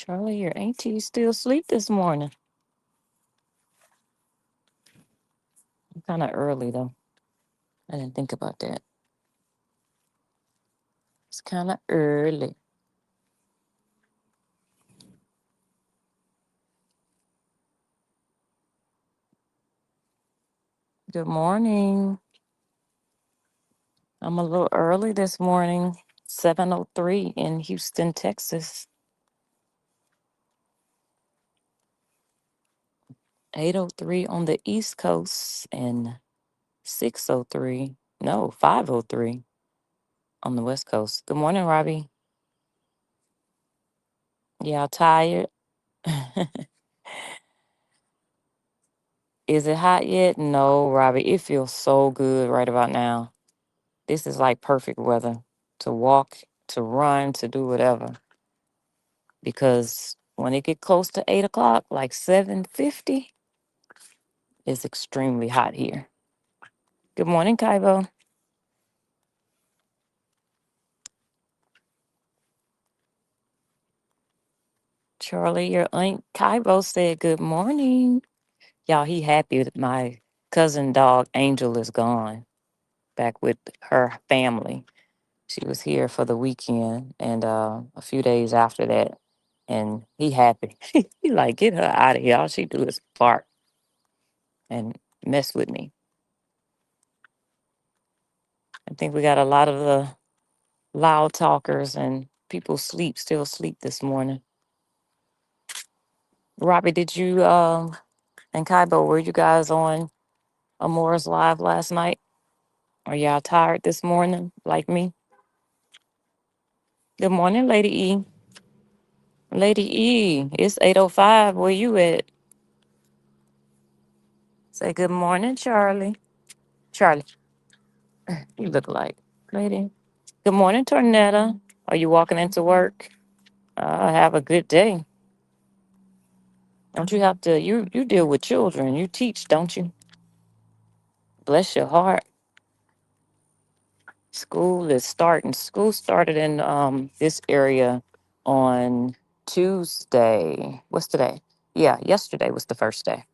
Charlie, your auntie still asleep this morning. Kind of early though. I didn't think about that. It's kind of early. Good morning. I'm a little early this morning. 7:03 in Houston, Texas. 8:03 on the East Coast and 6:03. No, 5:03 on the West Coast. Good morning, Robbie. Y'all tired? Is it hot yet? No, Robbie. It feels so good right about now. This is like perfect weather to walk, to run, to do whatever. Because when it get close to 8 o'clock, like 7:50, it's extremely hot here. Good morning, Kaibo. Charlie, your aunt Kaibo said good morning. Y'all, he happy that my cousin dog Angel is gone, back with her family. She was here for the weekend and a few days after that. And he happy. He like, get her out of here. All she do is bark and mess with me. I think we got a lot of the loud talkers and people still sleep this morning. Robbie, did you and Kaibo, were you guys on Amora's live last night? Are y'all tired this morning like me? Good morning, Lady E. Lady E, it's 8:05. Where you at? Say good morning, Charlie. Charlie, you look like lady. Good morning, Tornetta. Are you walking into work? Have a good day. Don't you have to? You deal with children. You teach, don't you? Bless your heart. School is starting. School started in this area on Tuesday. What's today? Yeah, yesterday was the first day.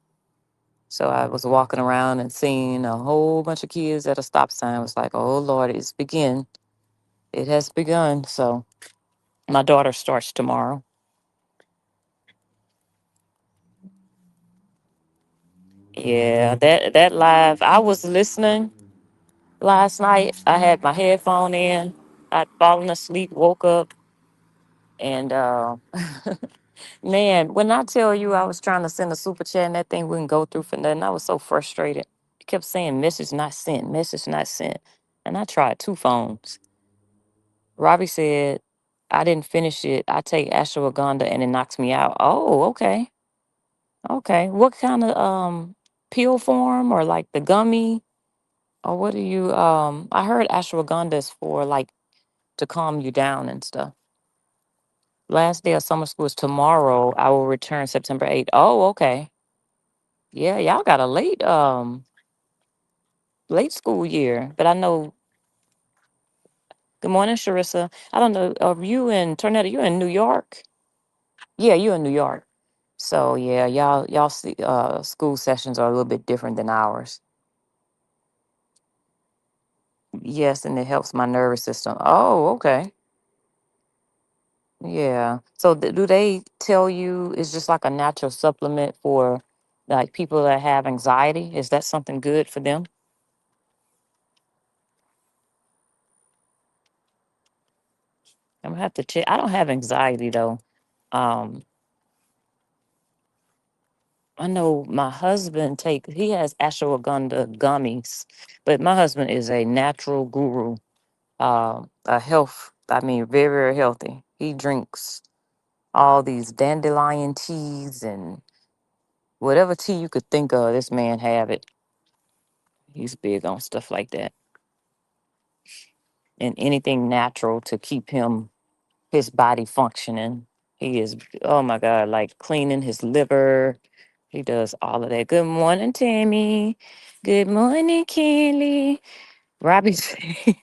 So I was walking around and seeing a whole bunch of kids at a stop sign. I was like, oh Lord, it's begin. It has begun. So my daughter starts tomorrow. Yeah, that live. I was listening last night. I had my headphone in. I'd fallen asleep, woke up, and man, when I tell you I was trying to send a super chat and that thing wouldn't go through for nothing, I was so frustrated. It kept saying message not sent, message not sent. And I tried two phones. Robbie said, I didn't finish it. I take ashwagandha and it knocks me out. Oh, okay. Okay. What kind of pill form or like the gummy? Or what do you I heard ashwagandha is for like to calm you down and stuff. Last day of summer school is tomorrow. I will return September 8th. Oh, okay. Yeah, y'all got a late school year. But I know good morning, Sharissa. I don't know. Are you in Tornado? You in New York? Yeah, you in New York. So yeah, y'all see school sessions are a little bit different than ours. Yes, and it helps my nervous system. Oh, okay. Yeah. So do they tell you it's just like a natural supplement for like people that have anxiety? Is that something good for them? I'm gonna have to check. I don't have anxiety though. Um, I know my husband he has ashwagandha gummies, but my husband is a natural guru. A health, I mean, very, very healthy. He drinks all these dandelion teas and whatever tea you could think of. This man have it. He's big on stuff like that and anything natural to keep his body functioning. He is, oh my God, like cleaning his liver. He does all of that. Good morning, Tammy. Good morning, Kelly. Robbie said,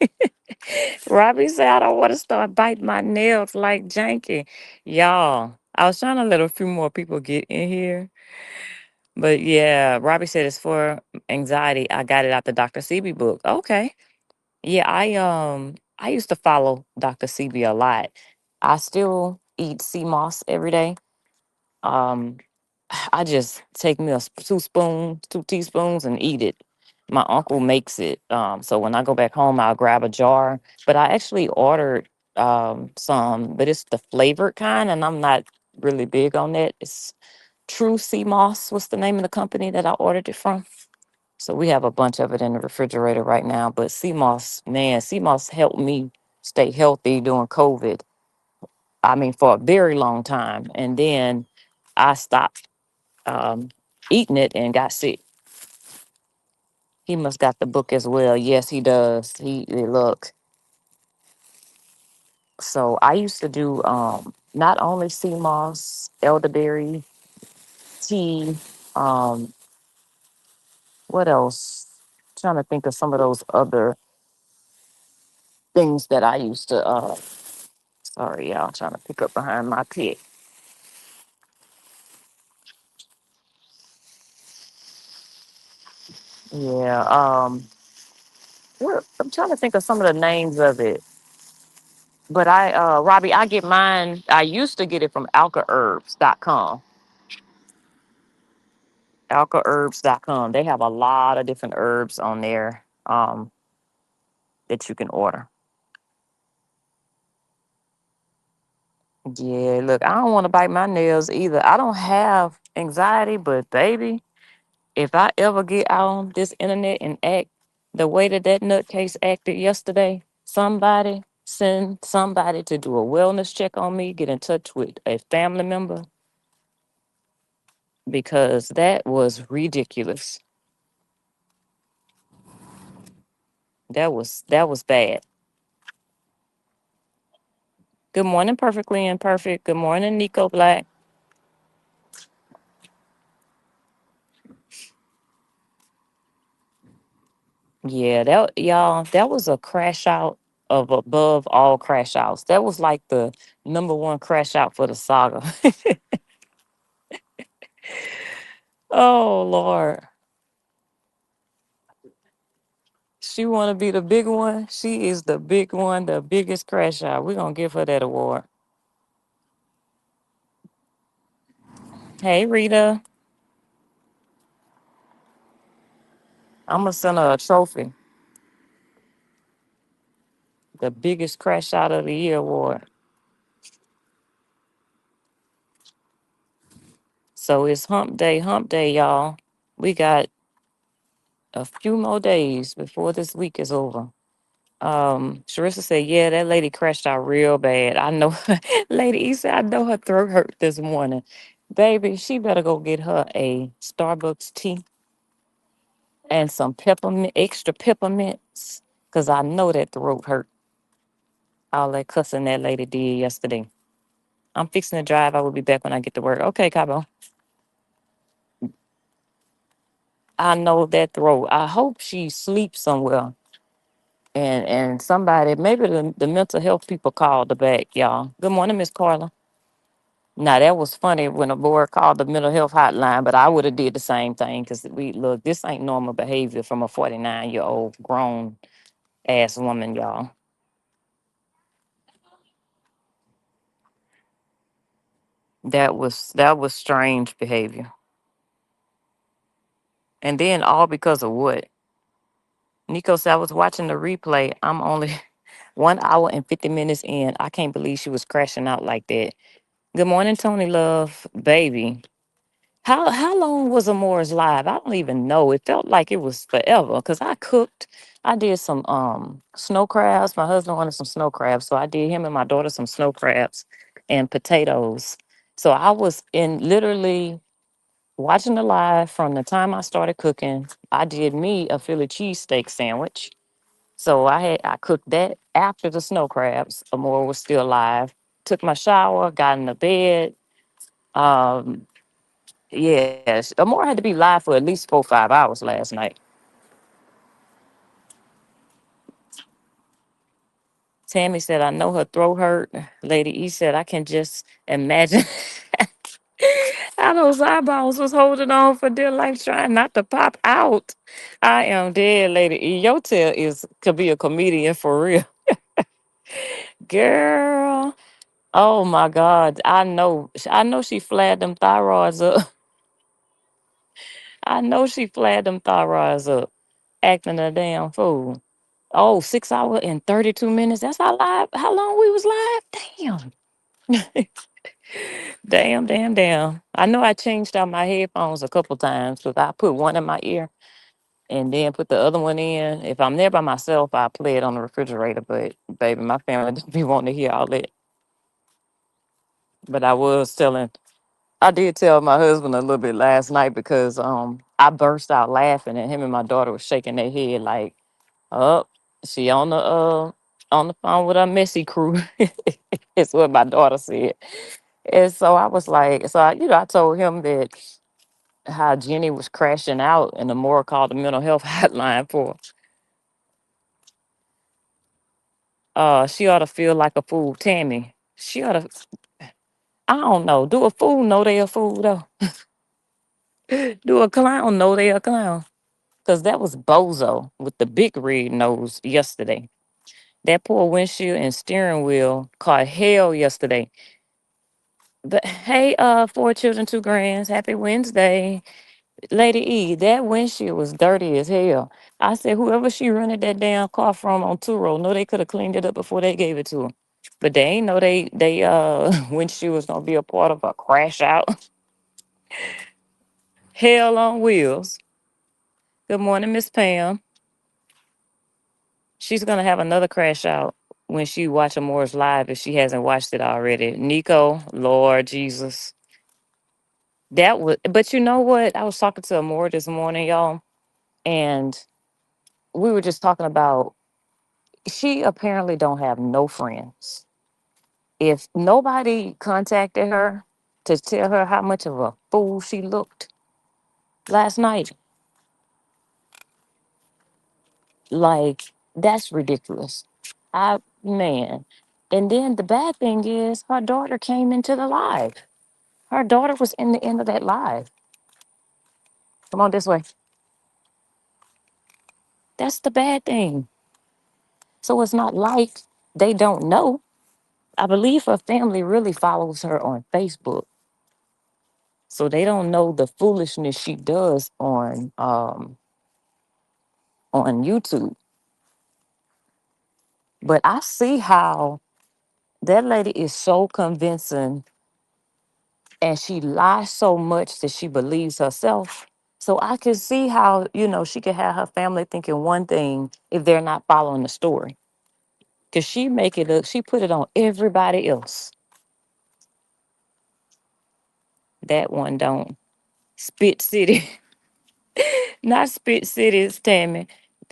Robbie said, I don't want to start biting my nails like Janky. Y'all, I was trying to let a few more people get in here. But yeah, Robbie said it's for anxiety. I got it out the Dr. Sebi book. Okay. Yeah, I used to follow Dr. Sebi a lot. I still eat sea moss every day. Um, I just take me 2 spoons, 2 teaspoons, and eat it. My uncle makes it. So when I go back home, I'll grab a jar. But I actually ordered some, but it's the flavored kind, and I'm not really big on that. It's True Sea Moss was the name of the company that I ordered it from. So we have a bunch of it in the refrigerator right now. But sea moss, man, sea moss helped me stay healthy during COVID. I mean, for a very long time. And then I stopped um, eating it and got sick. He must got the book as well. Yes, he does. Look. So I used to do not only sea moss, elderberry tea. Um, what else? Trying to think of some of those other things that I used to. Sorry, y'all. Trying to pick up behind my pit. Yeah. I'm trying to think of some of the names of it. But Robbie, I get mine. I used to get it from alkaherbs.com. Alkaherbs.com. They have a lot of different herbs on there that you can order. Yeah, look, I don't want to bite my nails either. I don't have anxiety, but baby, if I ever get out on this internet and act the way that that nutcase acted yesterday, somebody send somebody to do a wellness check on me, get in touch with a family member because that was ridiculous. That was bad. Good morning, perfectly imperfect. Good morning, Nico Black. Yeah, that y'all, that was a crash out of above all crash outs. That was like the number one crash out for the saga. Oh Lord. She wanna be the big one. She is the big one, the biggest crash out. We're gonna give her that award. Hey Rita, I'm gonna send her a trophy. The biggest crash out of the year award. So it's hump day, y'all. We got a few more days before this week is over. Sharissa said, yeah, that lady crashed out real bad. I know Lady E said, I know her throat hurt this morning. Baby, she better go get her a Starbucks tea and some peppermint, extra peppermints. Cause I know that throat hurt. All that cussing that lady did yesterday. I'm fixing to drive. I will be back when I get to work. Okay, Cabo. I know that throat. I hope she sleeps somewhere. And somebody, maybe the mental health people called her back, y'all. Good morning, Miss Carla. Now that was funny when a board called the mental health hotline, but I would have did the same thing because we look, this ain't normal behavior from a 49-year-old grown ass woman, y'all. That was strange behavior. And then all because of what? Nico said I was watching the replay. I'm only 1 hour and 50 minutes in. I can't believe she was crashing out like that. Good morning, Tony Love, baby. How long was Amore's live? I don't even know. It felt like it was forever because I cooked. I did some snow crabs. My husband wanted some snow crabs, so I did him and my daughter some snow crabs and potatoes. So I was in literally watching the live from the time I started cooking. I did me a Philly cheesesteak sandwich. So I cooked that after the snow crabs. Amore was still alive. Took my shower, got in the bed. Um, Yes, Amore had to be live for at least 4 5 hours last night. Tammy said, I know her throat hurt. Lady E said, I can just imagine how those eyeballs was holding on for dear life, trying not to pop out. I am dead, Lady E. Your tail is could be a comedian for real. Girl. Oh my God. I know she flared them thyroids up. I know she flared them thyroids up, acting a damn fool. Oh, 6 hours and 32 minutes. That's how long we was live? Damn. Damn, damn, damn. I know I changed out my headphones a couple times because I put one in my ear and then put the other one in. If I'm there by myself, I play it on the refrigerator. But baby, my family don't be wanting to hear all that. But I did tell my husband a little bit last night because I burst out laughing and him and my daughter was shaking their head like, oh, she on the phone with her messy crew. It's what my daughter said. And so I was like, I told him that how Jeanie was crashing out and the more called the mental health hotline for she ought to feel like a fool. Tammy. She ought to I don't know. Do a fool know they a fool though? Do a clown know they a clown? Cause that was Bozo with the big red nose yesterday. That poor windshield and steering wheel caught hell yesterday. But hey, four children, two grands. Happy Wednesday. Lady E, that windshield was dirty as hell. I said, whoever she rented that damn car from on Turo, no, they could have cleaned it up before they gave it to her. But they ain't know they windshield was gonna be a part of a crash out. Hell on wheels. Good morning, Miss Pam. She's gonna have another crash out when she watch Amore's live if she hasn't watched it already. Nico, Lord Jesus. That was but you know what? I was talking to Amore this morning, y'all, and we were just talking about she apparently don't have no friends. If nobody contacted her to tell her how much of a fool she looked last night, like that's ridiculous. Man. And then the bad thing is her daughter came into the live. Her daughter was in the end of that live. Come on this way. That's the bad thing. So it's not like they don't know. I believe her family really follows her on Facebook. So they don't know the foolishness she does on YouTube. But I see how that lady is so convincing and she lies so much that she believes herself. So I can see how, she could have her family thinking one thing if they're not following the story. Cause she make it up, she put it on everybody else. That one don't. Spit City. Not Spit City, it's Tammy.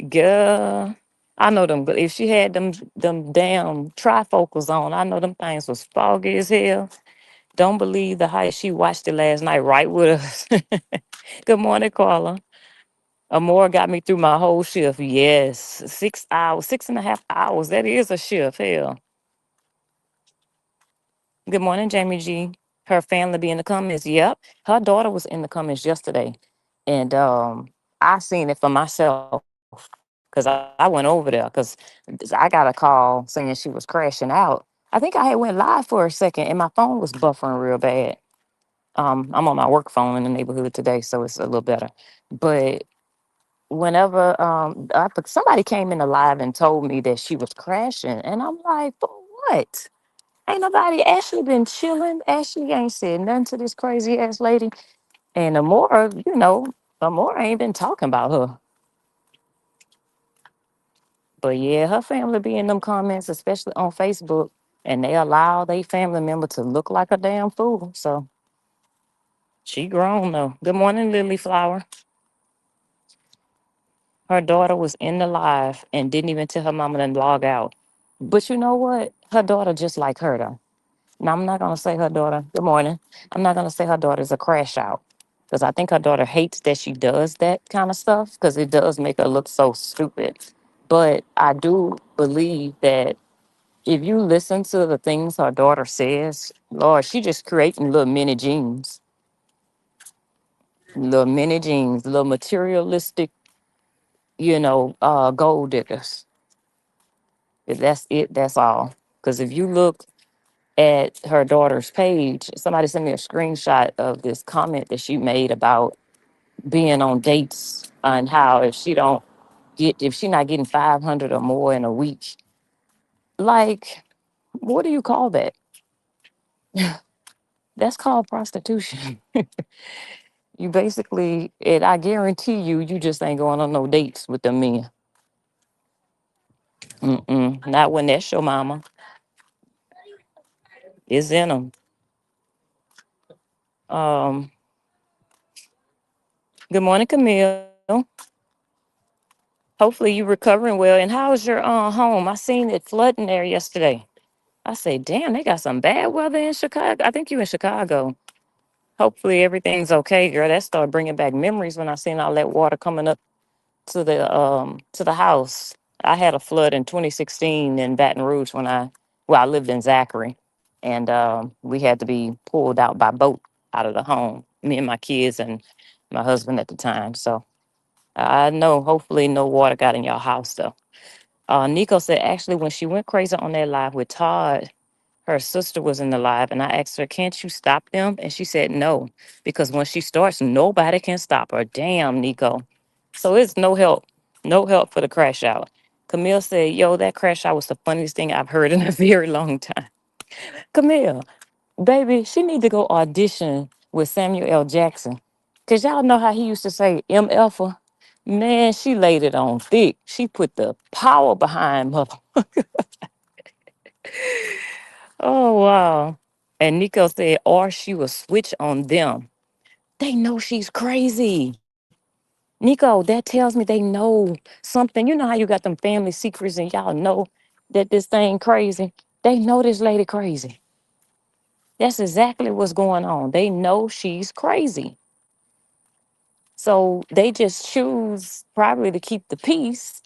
Girl. I know them. If she had them damn trifocals on, I know them things was foggy as hell. Don't believe the hype. She watched it last night right with us. Good morning, Carla. Amore got me through my whole shift. Yes. 6 hours, 6.5 hours. That is a shift. Hell. Good morning, Jamie G. Her family be in the comments. Yep. Her daughter was in the comments yesterday. And I seen it for myself. Cause I went over there because I got a call saying she was crashing out. I think I had went live for a second and my phone was buffering real bad. I'm on my work phone in the neighborhood today, so it's a little better. But whenever somebody came in alive and told me that she was crashing, and I'm like, for what? Ain't nobody Ashley been chilling. Ashley ain't said nothing to this crazy ass lady. And the more ain't been talking about her. But yeah, her family be in them comments, especially on Facebook, and they allow their family member to look like a damn fool. So she grown though. Good morning, Lily Flower. Her daughter was in the live and didn't even tell her mama to log out. But you know what? Her daughter just like her though. Now I'm not gonna say her daughter. Good morning. I'm not gonna say her daughter's a crash out because I think her daughter hates that she does that kind of stuff because it does make her look so stupid. But I do believe that If you listen to the things her daughter says, Lord, she just creating little mini jeans, little materialistic, gold diggers. If that's it, that's all. Because if you look at her daughter's page, somebody sent me a screenshot of this comment that she made about being on dates and how if she not getting 500 or more in a week, like, what do you call that? That's called prostitution. You basically, and I guarantee you, you just ain't going on no dates with the men. Mm-mm. Not when that's your mama. It's in them. Um, Good morning, Camille. Hopefully you recovering well. And how's your home? I seen it flooding there yesterday. I say, damn, they got some bad weather in Chicago. I think you in Chicago. Hopefully everything's okay, girl. That started bringing back memories when I seen all that water coming up to the house. I had a flood in 2016 in Baton Rouge I lived in Zachary, and we had to be pulled out by boat out of the home. Me and my kids and my husband at the time. So I know. Hopefully, no water got in your house though. Nico said actually when she went crazy on that live with Todd, her sister was in the live, and I asked her, "Can't you stop them?" And she said no, because when she starts, nobody can stop her. Damn, Nico. So it's no help for the crash out. Camille said, "Yo, that crash out was the funniest thing I've heard in a very long time." Camille, baby, she need to go audition with Samuel L. Jackson, cause y'all know how he used to say "M. Alpha." Man, she laid it on thick. She put the power behind her. Oh wow. And Nico said, or she will switch on them. They know she's crazy. Nico, that tells me they know something. You know how you got them family secrets and y'all know that this thing crazy. They know this lady crazy. That's exactly what's going on. They know she's crazy. So they just choose probably to keep the peace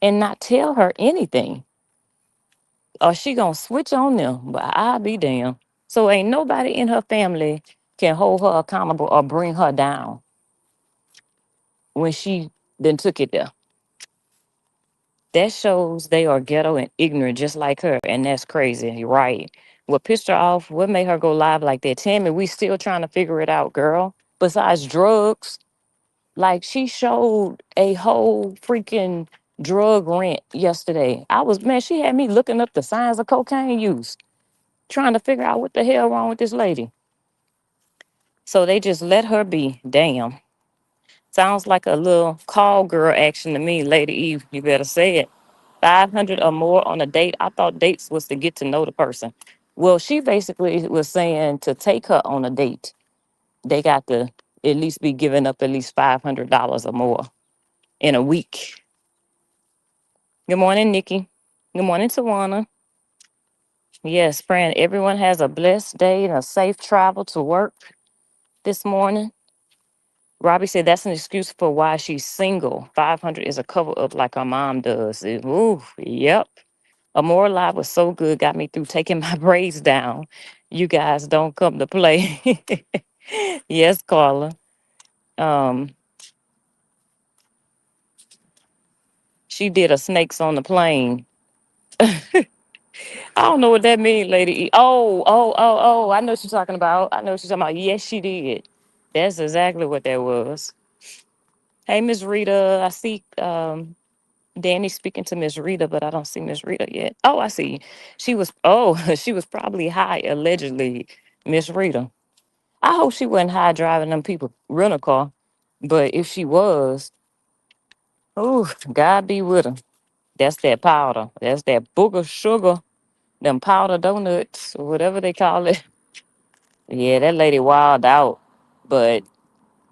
and not tell her anything. Or she gonna switch on them. But I'll be damned. So ain't nobody in her family can hold her accountable or bring her down when she then took it there. That shows they are ghetto and ignorant just like her. And that's crazy. You're right. What pissed her off? What made her go live like that? Tammy, we still trying to figure it out, girl. Besides drugs, like she showed a whole freaking drug rant yesterday. Man, she had me looking up the signs of cocaine use, trying to figure out what the hell wrong with this lady. So they just let her be. Damn. Sounds like a little call girl action to me, Lady Eve. You better say it. 500 or more on a date. I thought dates was to get to know the person. Well, she basically was saying to take her on a date, they got to at least be giving up at least $500 or more in a week. Good morning, Nikki. Good morning, Tawana. Yes, praying everyone has a blessed day and a safe travel to work this morning. Robbie said that's an excuse for why she's single. 500 is a cover up like her mom does. Ooh, yep. Amore Live was so good, got me through taking my braids down. You guys don't come to play. Yes, Carla. Um, she did a snakes on the plane. I don't know what that means, Lady E. Oh. I know what you're talking about. I know what you're talking about. Yes, she did. That's exactly what that was. Hey, Miss Rita. I see Danny speaking to Miss Rita, but I don't see Miss Rita yet. Oh, I see. She was probably high, allegedly, Miss Rita. I hope she wasn't high driving them people rental car. But if she was, oh, God be with her. That's that powder. That's that booger sugar, them powder donuts, or whatever they call it. Yeah, that lady wild out. But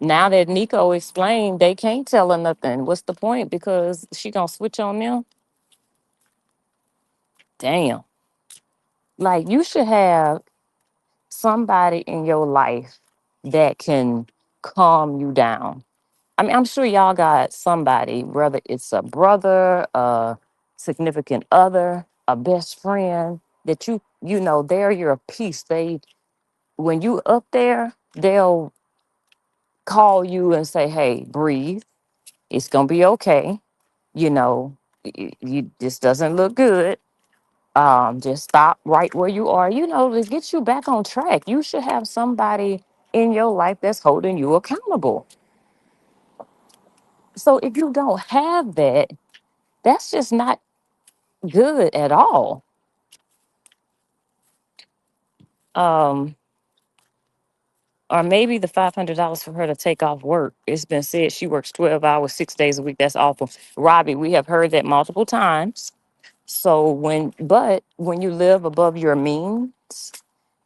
now that Nico explained, they can't tell her nothing. What's the point? Because she gonna switch on them? Damn. Like you should have somebody in your life that can calm you down. I mean, I'm sure y'all got somebody, whether it's a brother, a significant other, a best friend that they're your peace. When you up there, they'll call you and say, "Hey, breathe. It's gonna be okay. You know, this doesn't look good. Just stop right where you are. To get you back on track. You should have somebody in your life that's holding you accountable. So if you don't have that, that's just not good at all. Um, or maybe the $500 for her to take off work. It's been said she works 12 hours, 6 days a week. That's awful. Robbie, we have heard that multiple times. But when you live above your means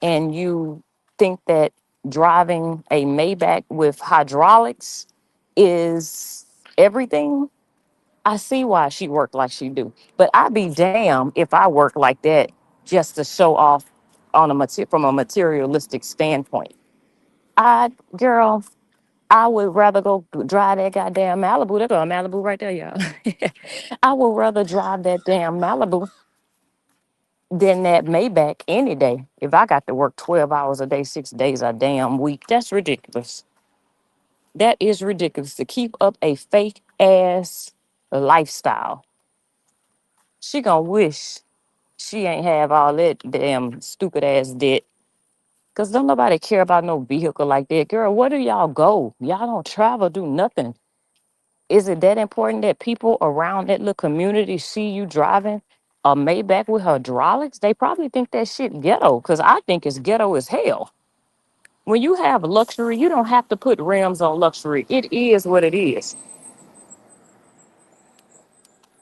and you think that driving a Maybach with hydraulics is everything, I see why she worked like she do. But I'd be damned if I work like that just to show off from a materialistic standpoint. Girl, I would rather go drive that goddamn Malibu. There go a Malibu right there, y'all. I would rather drive that damn Malibu than that Maybach any day. If I got to work 12 hours a day, 6 days a damn week, that's ridiculous. That is ridiculous to keep up a fake ass lifestyle. She gonna wish she ain't have all that damn stupid ass debt. Cause don't nobody care about no vehicle like that. Girl, where do y'all go? Y'all don't travel, do nothing. Is it that important that people around that little community see you driving a Maybach with hydraulics? They probably think that shit ghetto, because I think it's ghetto as hell. When you have luxury, you don't have to put rims on luxury. It is what it is.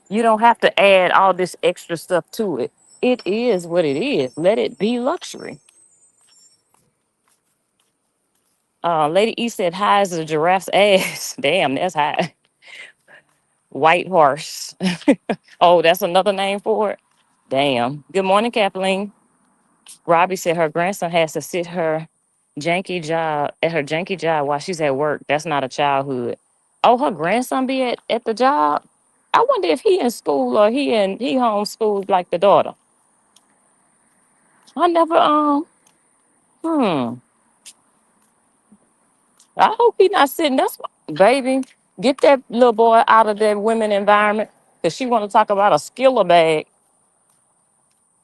You don't have to add all this extra stuff to it. It is what it is. Let it be luxury. Lady E said, high as a giraffe's ass. Damn, that's high. White horse. Oh, that's another name for it? Damn. Good morning, Kathleen. Robbie said her grandson has to sit her janky job while she's at work. That's not a childhood. Oh, her grandson be at the job? I wonder if he in school or he homeschooled like the daughter. I never hmm. I hope he not sitting. Baby, get that little boy out of that women environment. Cause she wanna talk about a skiller bag.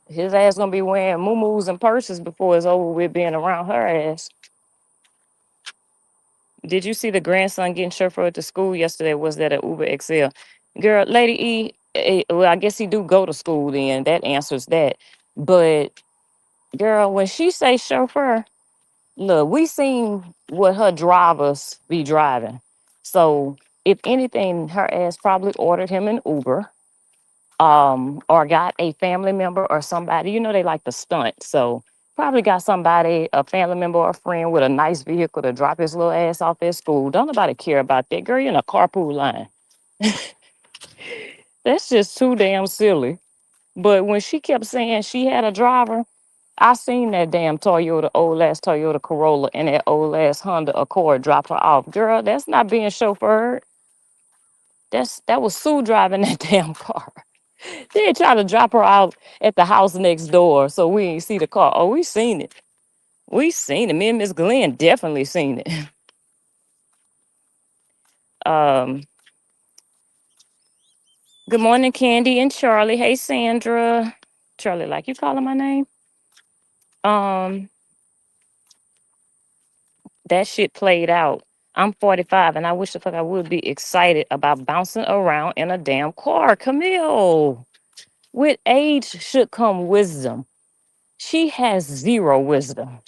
His ass gonna be wearing moo and purses before it's over with being around her ass. Did you see the grandson getting chauffeured to school yesterday? Was that an Uber XL? Girl, Lady well, I guess he do go to school then. That answers that. But girl, when she say chauffeur, look, we seen what her drivers be driving. So if anything, her ass probably ordered him an Uber, or got a family member or somebody. They like to stunt. So probably got somebody, a family member or a friend with a nice vehicle to drop his little ass off at school. Don't nobody care about that. Girl, you in a carpool line. That's just too damn silly. But when she kept saying she had a driver, I seen that damn old ass Toyota Corolla and that old ass Honda Accord drop her off. Girl, that's not being chauffeured. That was Sue driving that damn car. They try to drop her out at the house next door, so we ain't see the car. Oh, we seen it. We seen it. Me and Miss Glenn definitely seen it. Um, Good morning, Candy and Charlie. Hey, Sandra. Charlie, like you calling my name? Um, that shit played out. I'm 45 and I wish the fuck I would be excited about bouncing around in a damn car. Camille, with age should come wisdom. She has zero wisdom.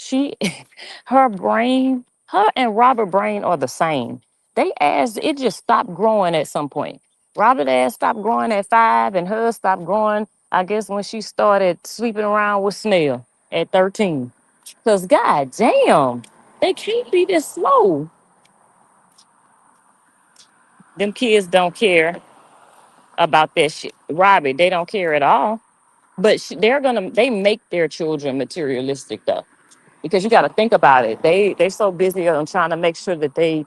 Her brain, her and Robert brain are the same. They ass, it just stopped growing at some point. Robert ass stopped growing at 5 and hers stopped growing, I guess, when she started sleeping around with Snail at 13. Cause god damn, they can't be this slow. Them kids don't care about that shit. Robbie, they don't care at all. But they make their children materialistic though, because you got to think about it. They so busy on trying to make sure that they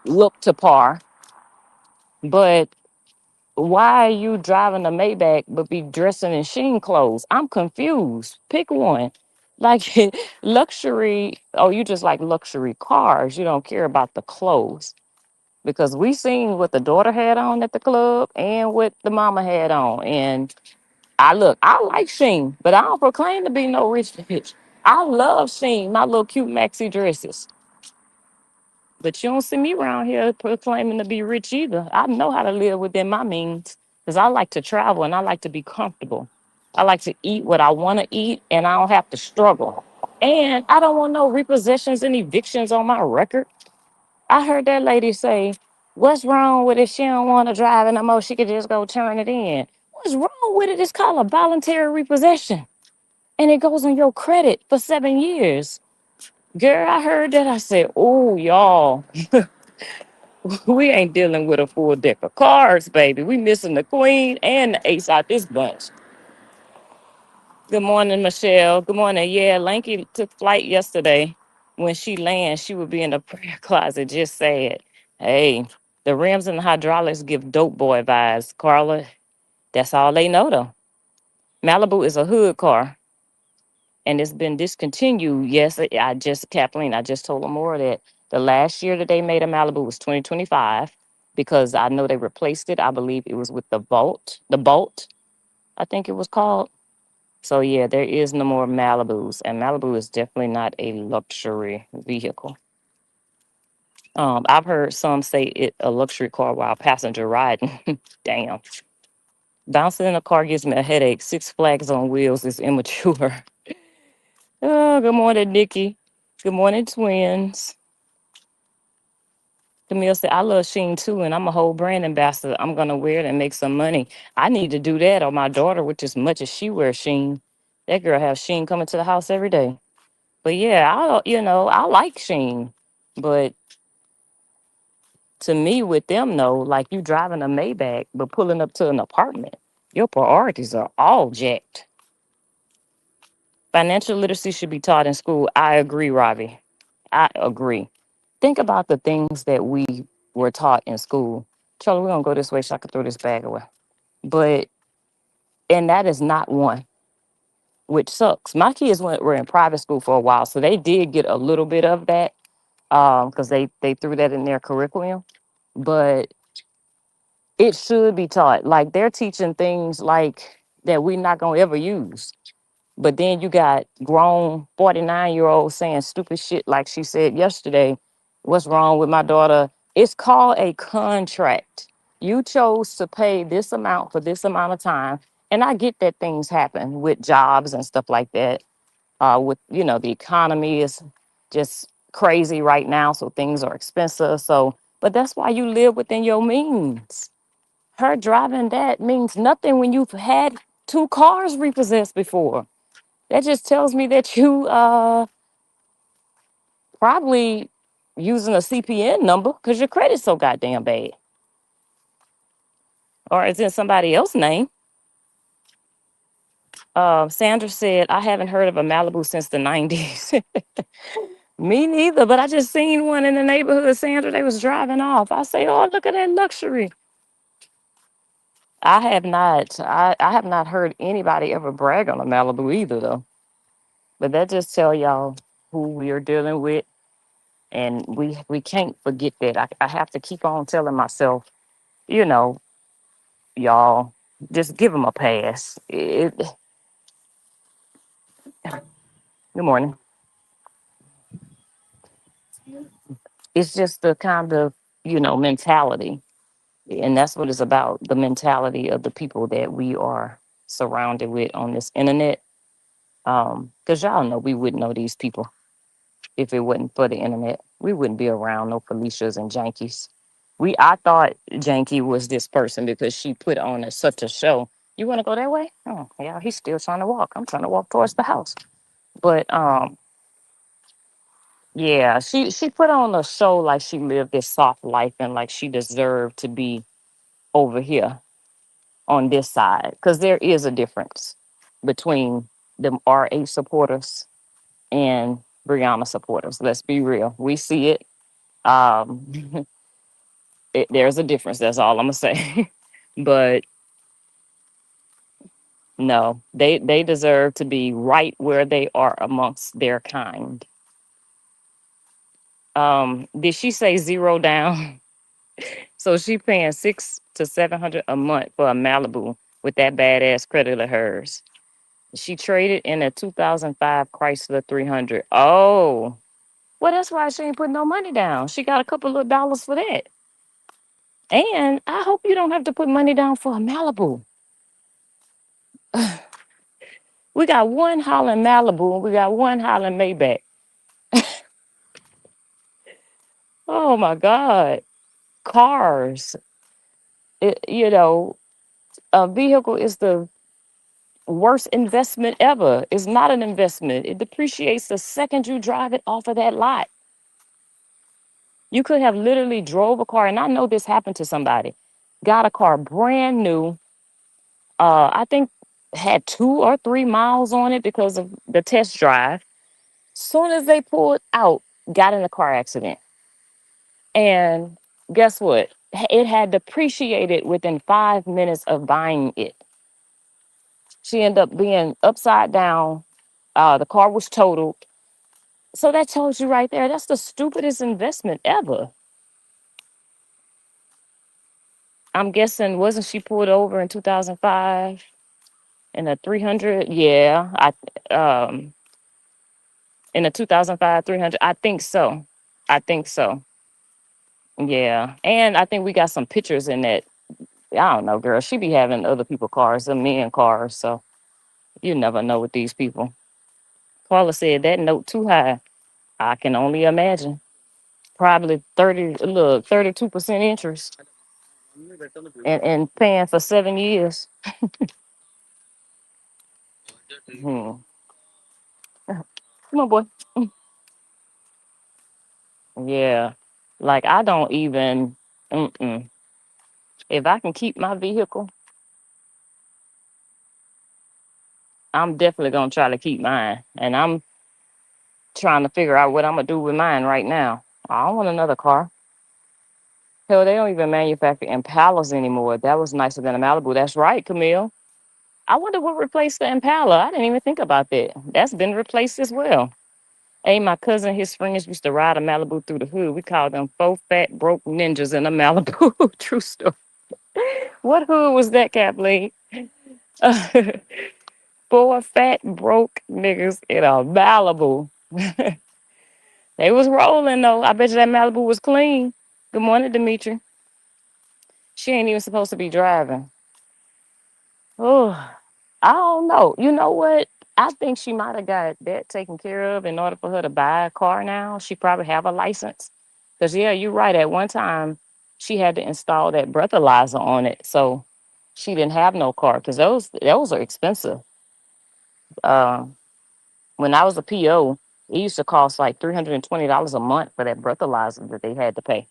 look to par. But why are you driving a Maybach but be dressing in Sheen clothes? I'm confused. Pick one. Like luxury, oh, you just like luxury cars. You don't care about the clothes. Because we seen what the daughter had on at the club and what the mama had on. And I like Sheen, but I don't proclaim to be no rich bitch. I love Sheen, my little cute maxi dresses. But you don't see me around here proclaiming to be rich either. I know how to live within my means because I like to travel and I like to be comfortable. I like to eat what I want to eat and I don't have to struggle. And I don't want no repossessions and evictions on my record. I heard that lady say, what's wrong with if she don't want to drive it no more? She could just go turn it in. What's wrong with it? It's called a voluntary repossession. And it goes on your credit for 7 years. Girl, I heard that. I said, oh, y'all, we ain't dealing with a full deck of cards, baby. We missing the queen and the ace out this bunch. Good morning, Michelle. Good morning. Yeah, Lanky took flight yesterday. When she lands, she would be in the prayer closet. Just said, hey, the rims and the hydraulics give dope boy vibes. Carla, that's all they know though. Malibu is a hood car and it's been discontinued. Yes, Kathleen, I just told them more that the last year that they made a Malibu was 2025 because I know they replaced it. I believe it was with the Bolt, I think it was called. So yeah, there is no more Malibus, and Malibu is definitely not a luxury vehicle. I've heard some say it a luxury car while passenger riding. Damn. Bouncing in a car gives me a headache. Six Flags on wheels is immature. Oh, good morning, Nikki. Good morning, twins. Camille said, I love Sheen too, and I'm a whole brand ambassador. I'm gonna wear it and make some money. I need to do that on my daughter, which as much as she wears Sheen. That girl has Sheen coming to the house every day. But yeah, I like Sheen. But to me, with them, though, like you driving a Maybach, but pulling up to an apartment, your priorities are all jacked. Financial literacy should be taught in school. I agree, Robbie. I agree. Think about the things that we were taught in school. Charlie, we're gonna go this way so I can throw this bag away. But and that is not one, which sucks. My kids were in private school for a while, so they did get a little bit of that because they threw that in their curriculum. But it should be taught. Like they're teaching things like that we're not gonna ever use. But then you got grown 49-year-olds saying stupid shit like she said yesterday. What's wrong with my daughter? It's called a contract. You chose to pay this amount for this amount of time. And I get that things happen with jobs and stuff like that. With the economy is just crazy right now, so things are expensive. So, but that's why you live within your means. Her driving that means nothing when you've had two cars repossessed before. That just tells me that you probably using a CPN number because your credit's so goddamn bad. Or it's in somebody else's name. Sandra said, I haven't heard of a Malibu since the 90s. Me neither, but I just seen one in the neighborhood, Sandra. They was driving off. I say, oh, look at that luxury. I have not heard anybody ever brag on a Malibu either though. But that just tell y'all who we are dealing with. And we can't forget that. I have to keep on telling myself, you know, y'all, just give them a pass. Good morning. It's just the kind of, mentality. And that's what it's about, the mentality of the people that we are surrounded with on this internet. Because y'all know we wouldn't know these people if it wasn't for the internet. We wouldn't be around no Felicias and Jankies. I thought Janky was this person because she put on such a show. You want to go that way? Oh, yeah, he's still trying to walk. I'm trying to walk towards the house. But yeah, she put on a show like she lived this soft life and like she deserved to be over here on this side. Because there is a difference between them RA supporters and Brianna supporters. Let's be real. We see it. There's a difference. That's all I'm gonna say. But no, they deserve to be right where they are amongst their kind. Did she say zero down? So she paying 600 to 700 a month for a Malibu with that badass credit of hers. She traded in a 2005 Chrysler 300. Oh, well, that's why she ain't put no money down. She got a couple of dollars for that. And I hope you don't have to put money down for a Malibu. We got one Holland Malibu and we got one Holland Maybach. Oh my God. Cars. You know, a vehicle is the worst investment ever. It's not an investment. It depreciates the second you drive it off of that lot. You could have literally drove a car, and I know this happened to somebody. Got a car brand new. I think had 2 or 3 miles on it because of the test drive. Soon as they pulled out, got in a car accident. And guess what? It had depreciated within 5 minutes of buying it. She ended up being upside down. The car was totaled. So that tells you right there, that's the stupidest investment ever. I'm guessing, wasn't she pulled over in 2005 in a 300? Yeah, in a 2005 300. I think so. I think so. Yeah, and I think we got some pictures in that. I don't know, girl. She be having other people cars, the men cars. So you never know with these people. Carla said that note too high. I can only imagine. Probably 32% interest and paying for 7 years. Hmm. Come on, boy. Yeah. Like I don't even. Mm-mm. If I can keep my vehicle, I'm definitely gonna try to keep mine. And I'm trying to figure out what I'm gonna do with mine right now. I don't want another car. Hell, they don't even manufacture Impalas anymore. That was nicer than a Malibu. That's right, Camille. I wonder what replaced the Impala. I didn't even think about that. That's been replaced as well. Hey, my cousin, his friends used to ride a Malibu through the hood. We called them four fat broke ninjas in a Malibu. True story. What hood was that, Kathleen? Four fat broke niggas in a Malibu. They was rolling though. I bet you that Malibu was clean. Good morning, Demetri. She ain't even supposed to be driving. Oh, I don't know. You know what? I think she might have got that taken care of in order for her to buy a car now. She probably have a license. Because yeah, you're right. At one time, she had to install that breathalyzer on it. So she didn't have no car because those are expensive. Uh, when I was a PO, it used to cost like $320 a month for that breathalyzer that they had to pay.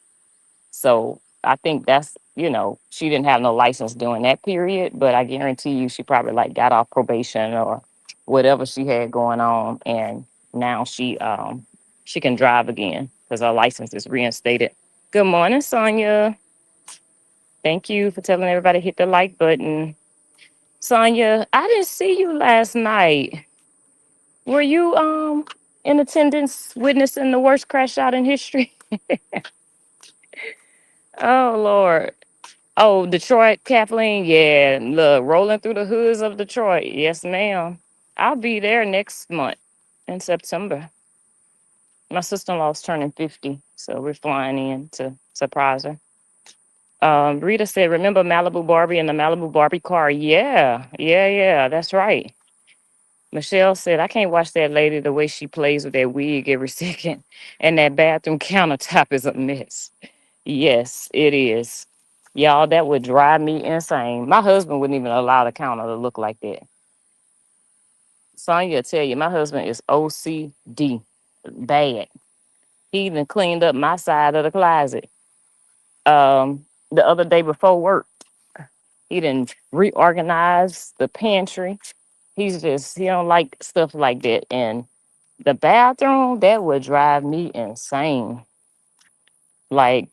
So I think that's, she didn't have no license during that period, but I guarantee you she probably like got off probation or whatever she had going on. And now she can drive again because her license is reinstated. Good morning, Sonia. Thank you for telling everybody to hit the like button. Sonia, I didn't see you last night. Were you in attendance witnessing the worst crash out in history? Oh Lord. Oh, Detroit, Kathleen. Yeah, look, rolling through the hoods of Detroit. Yes, ma'am. I'll be there next month in September. My sister-in-law's turning 50, so we're flying in to surprise her. Rita said, remember Malibu Barbie and the Malibu Barbie car? Yeah, yeah, yeah, that's right. Michelle said, I can't watch that lady the way she plays with that wig every second. And that bathroom countertop is a mess. Yes, it is. Y'all, that would drive me insane. My husband wouldn't even allow the counter to look like that. Sonya tell you, my husband is OCD. Bad. He even cleaned up my side of the closet. The other day before work, he didn't reorganize the pantry. He don't like stuff like that. And the bathroom, that would drive me insane. Like,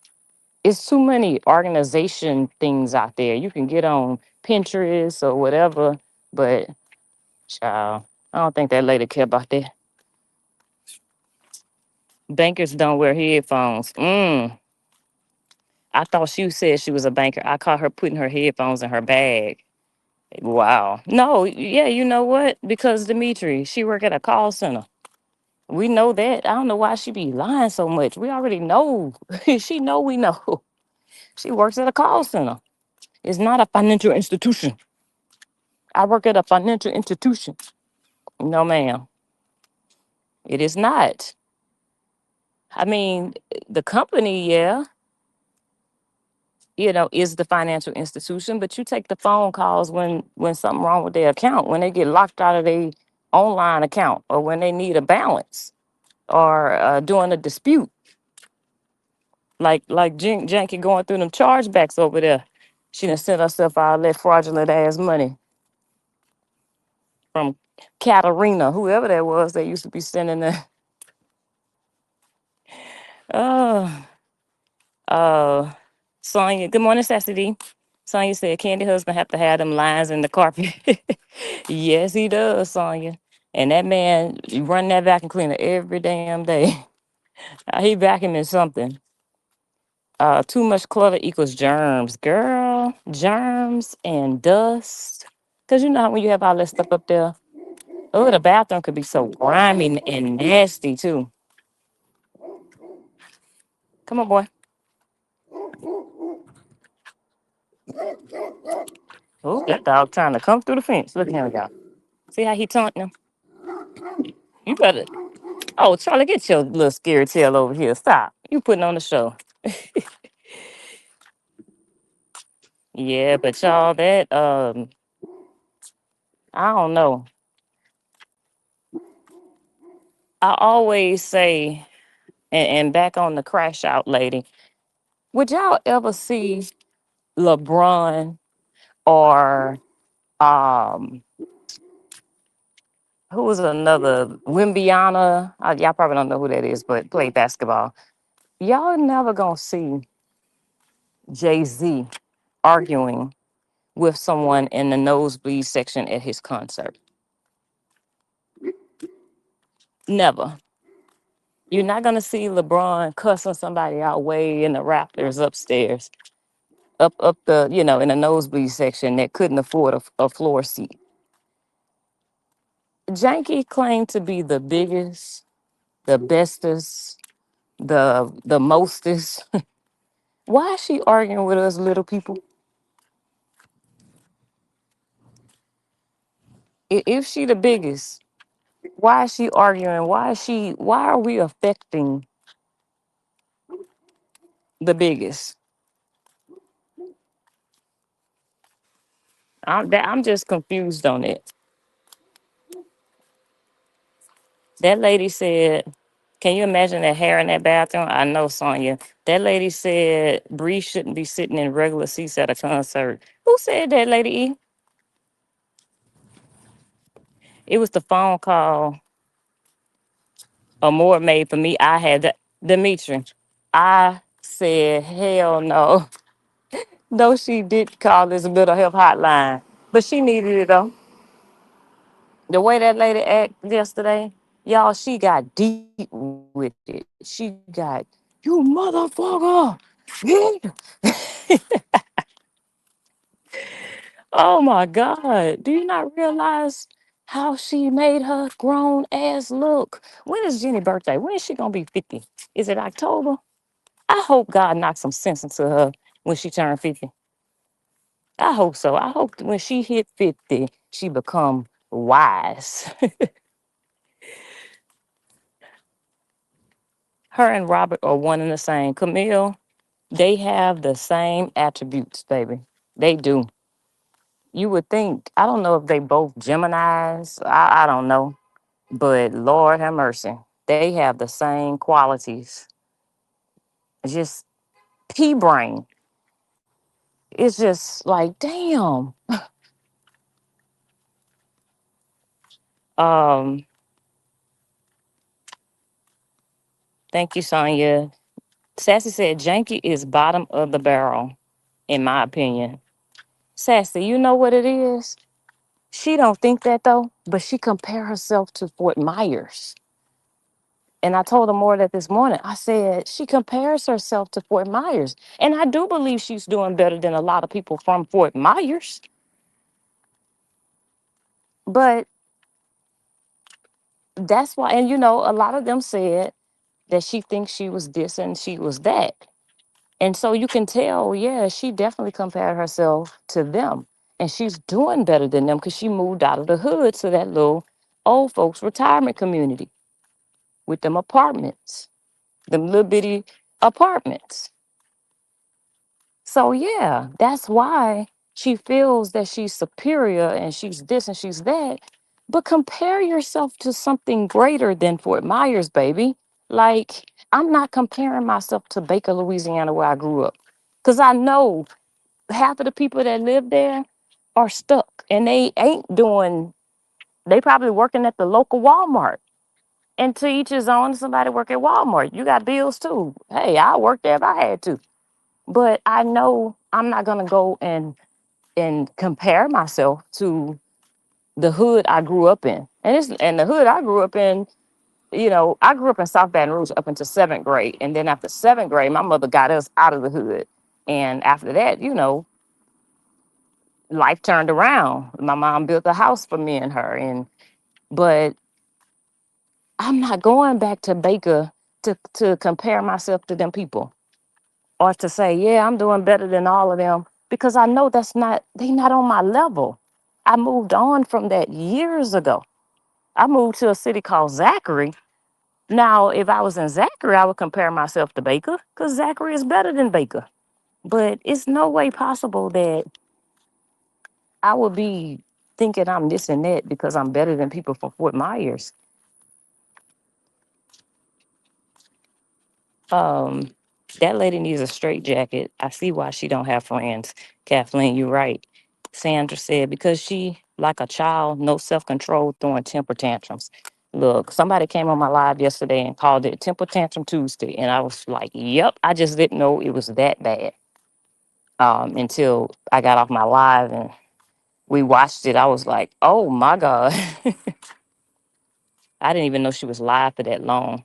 It's too many organization things out there. You can get on Pinterest or whatever, but child, I don't think that lady care about that. Bankers don't wear headphones. I thought she said she was a banker. I caught her putting her headphones in her bag. Wow. No, yeah, you know what? Because Dimitri, she work at a call center. We know that. I don't know why she be lying so much. We already know. She know we know. She works at a call center. It's not a financial institution. I work at a financial institution. No, ma'am. It is not. I mean, the company, yeah, is the financial institution, but you take the phone calls when something wrong with their account, when they get locked out of their online account, or when they need a balance, or doing a dispute, like Janky going through them chargebacks over there. She done sent herself all that fraudulent ass money from Katarina, whoever that was that used to be sending the oh uh Sonya. Good morning, Sassy. Sonya said Candy husband have to have them lines in the carpet. Yes, he does, Sonya. And that man, you run that vacuum cleaner every damn day. He vacuuming something. Too much clutter equals germs, girl. Germs and dust. Cause you know how when you have all that stuff up there. Oh, the bathroom could be so grimy and nasty too. Come on, boy. Oh, that dog trying to come through the fence. Look at him, y'all. See how he taunting him? You better. Oh, Charlie, get your little scary tail over here. Stop. You putting on the show. Yeah, but y'all, that I don't know. I always say, and back on the crash out lady, would y'all ever see LeBron or um who was another Wimbiana? Y'all probably don't know who that is, but play basketball. Y'all never gonna see Jay-Z arguing with someone in the nosebleed section at his concert. Never. You're not gonna see LeBron cussing somebody out way in the rafters upstairs, up the in the nosebleed section that couldn't afford a floor seat. Janky claimed to be the biggest, the bestest, the mostest. Why is she arguing with us little people? If she the biggest, why is she arguing? Why are we affecting the biggest? I'm just confused on it. That lady said, can you imagine that hair in that bathroom? I know, Sonya. That lady said Bree shouldn't be sitting in regular seats at a concert. Who said that, Lady E? It was the phone call Amore made for me. I had Dimitri. I said, hell no. No, she did call this mental health hotline, but she needed it though. The way that lady acted yesterday, y'all, she got deep with it. She got, you motherfucker. Oh my God. Do you not realize how she made her grown ass look? When is Jenny's birthday? When is she gonna be 50? Is it October? I hope God knocks some sense into her when she turned 50. I hope so. I hope when she hit 50, she become wise. Her and Robert are one and the same. Camille, they have the same attributes, baby. They do. You would think, I don't know if they both Geminis. I don't know. But Lord have mercy. They have the same qualities. Just pea brain. It's just like, damn. Um, Thank you, Sonya. Sassy said Janky is bottom of the barrel, in my opinion. Sassy, you know what it is? She don't think that though, but she compare herself to Fort Myers. And I told her more that this morning. I said she compares herself to Fort Myers. And I do believe she's doing better than a lot of people from Fort Myers. But that's why, and a lot of them said that she thinks she was this and she was that. And so you can tell, yeah, she definitely compared herself to them. And she's doing better than them because she moved out of the hood to that little old folks retirement community with them apartments, them little bitty apartments. So yeah, that's why she feels that she's superior and she's this and she's that. But compare yourself to something greater than Fort Myers, baby. Like, I'm not comparing myself to Baker, Louisiana, where I grew up. Because I know half of the people that live there are stuck and they ain't doing, they probably working at the local Walmart. And to each his own, somebody work at Walmart. You got bills too. Hey, I work there if I had to. But I know I'm not gonna go and compare myself to the hood I grew up in. And the hood I grew up in, I grew up in South Baton Rouge up until seventh grade. And then after seventh grade, my mother got us out of the hood. And after that, life turned around. My mom built a house for me and her. But I'm not going back to Baker to compare myself to them people or to say, yeah, I'm doing better than all of them because I know they not on my level. I moved on from that years ago. I moved to a city called Zachary. Now, if I was in Zachary, I would compare myself to Baker because Zachary is better than Baker. But it's no way possible that I would be thinking I'm this and that because I'm better than people from Fort Myers. Um, that lady needs a straight jacket. I see why she don't have friends. Kathleen, you're right. Sandra said because she like a child, no self-control, throwing temper tantrums. Look, somebody came on my live yesterday and called it Temper Tantrum Tuesday, and I was like, "Yep." I just didn't know it was that bad until I got off my live and we watched it. I was like, "Oh my god!" I didn't even know she was live for that long.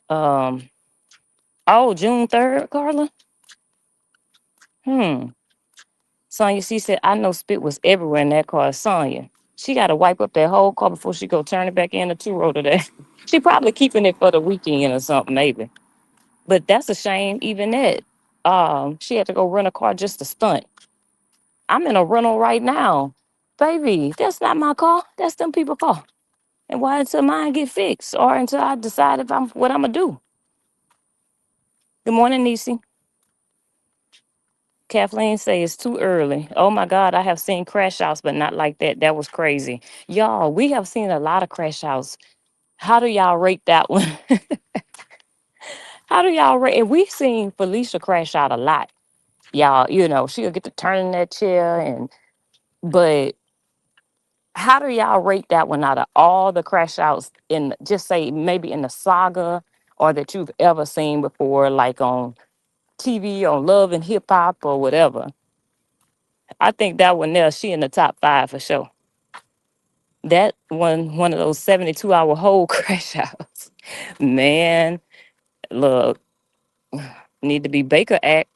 Um, oh, June 3rd, Carla. Hmm. Sonya, she said, I know spit was everywhere in that car. Sonya, she got to wipe up that whole car before she go turn it back in a two-row today. She probably keeping it for the weekend or something, maybe. But that's a shame, even that. She had to go rent a car just to stunt. I'm in a rental right now. Baby, that's not my car. That's them people car. And why until mine get fixed or until I decide if I'm what I'm gonna do. Good morning, Nisi. Kathleen say it's too early. Oh my God, I have seen crash outs, but not like that. That was crazy. Y'all, we have seen a lot of crash outs. How do y'all rate that one? How do y'all rate? And we've seen Felicia crash out a lot. Y'all, she'll get to turn in that chair but how do y'all rate that one out of all the crash outs in just say maybe in the saga or that you've ever seen before, like on TV, on Love and Hip Hop or whatever? I think that one there, she in the top five for sure. That one of those 72-hour whole crash outs. Man, look, need to be Baker Act.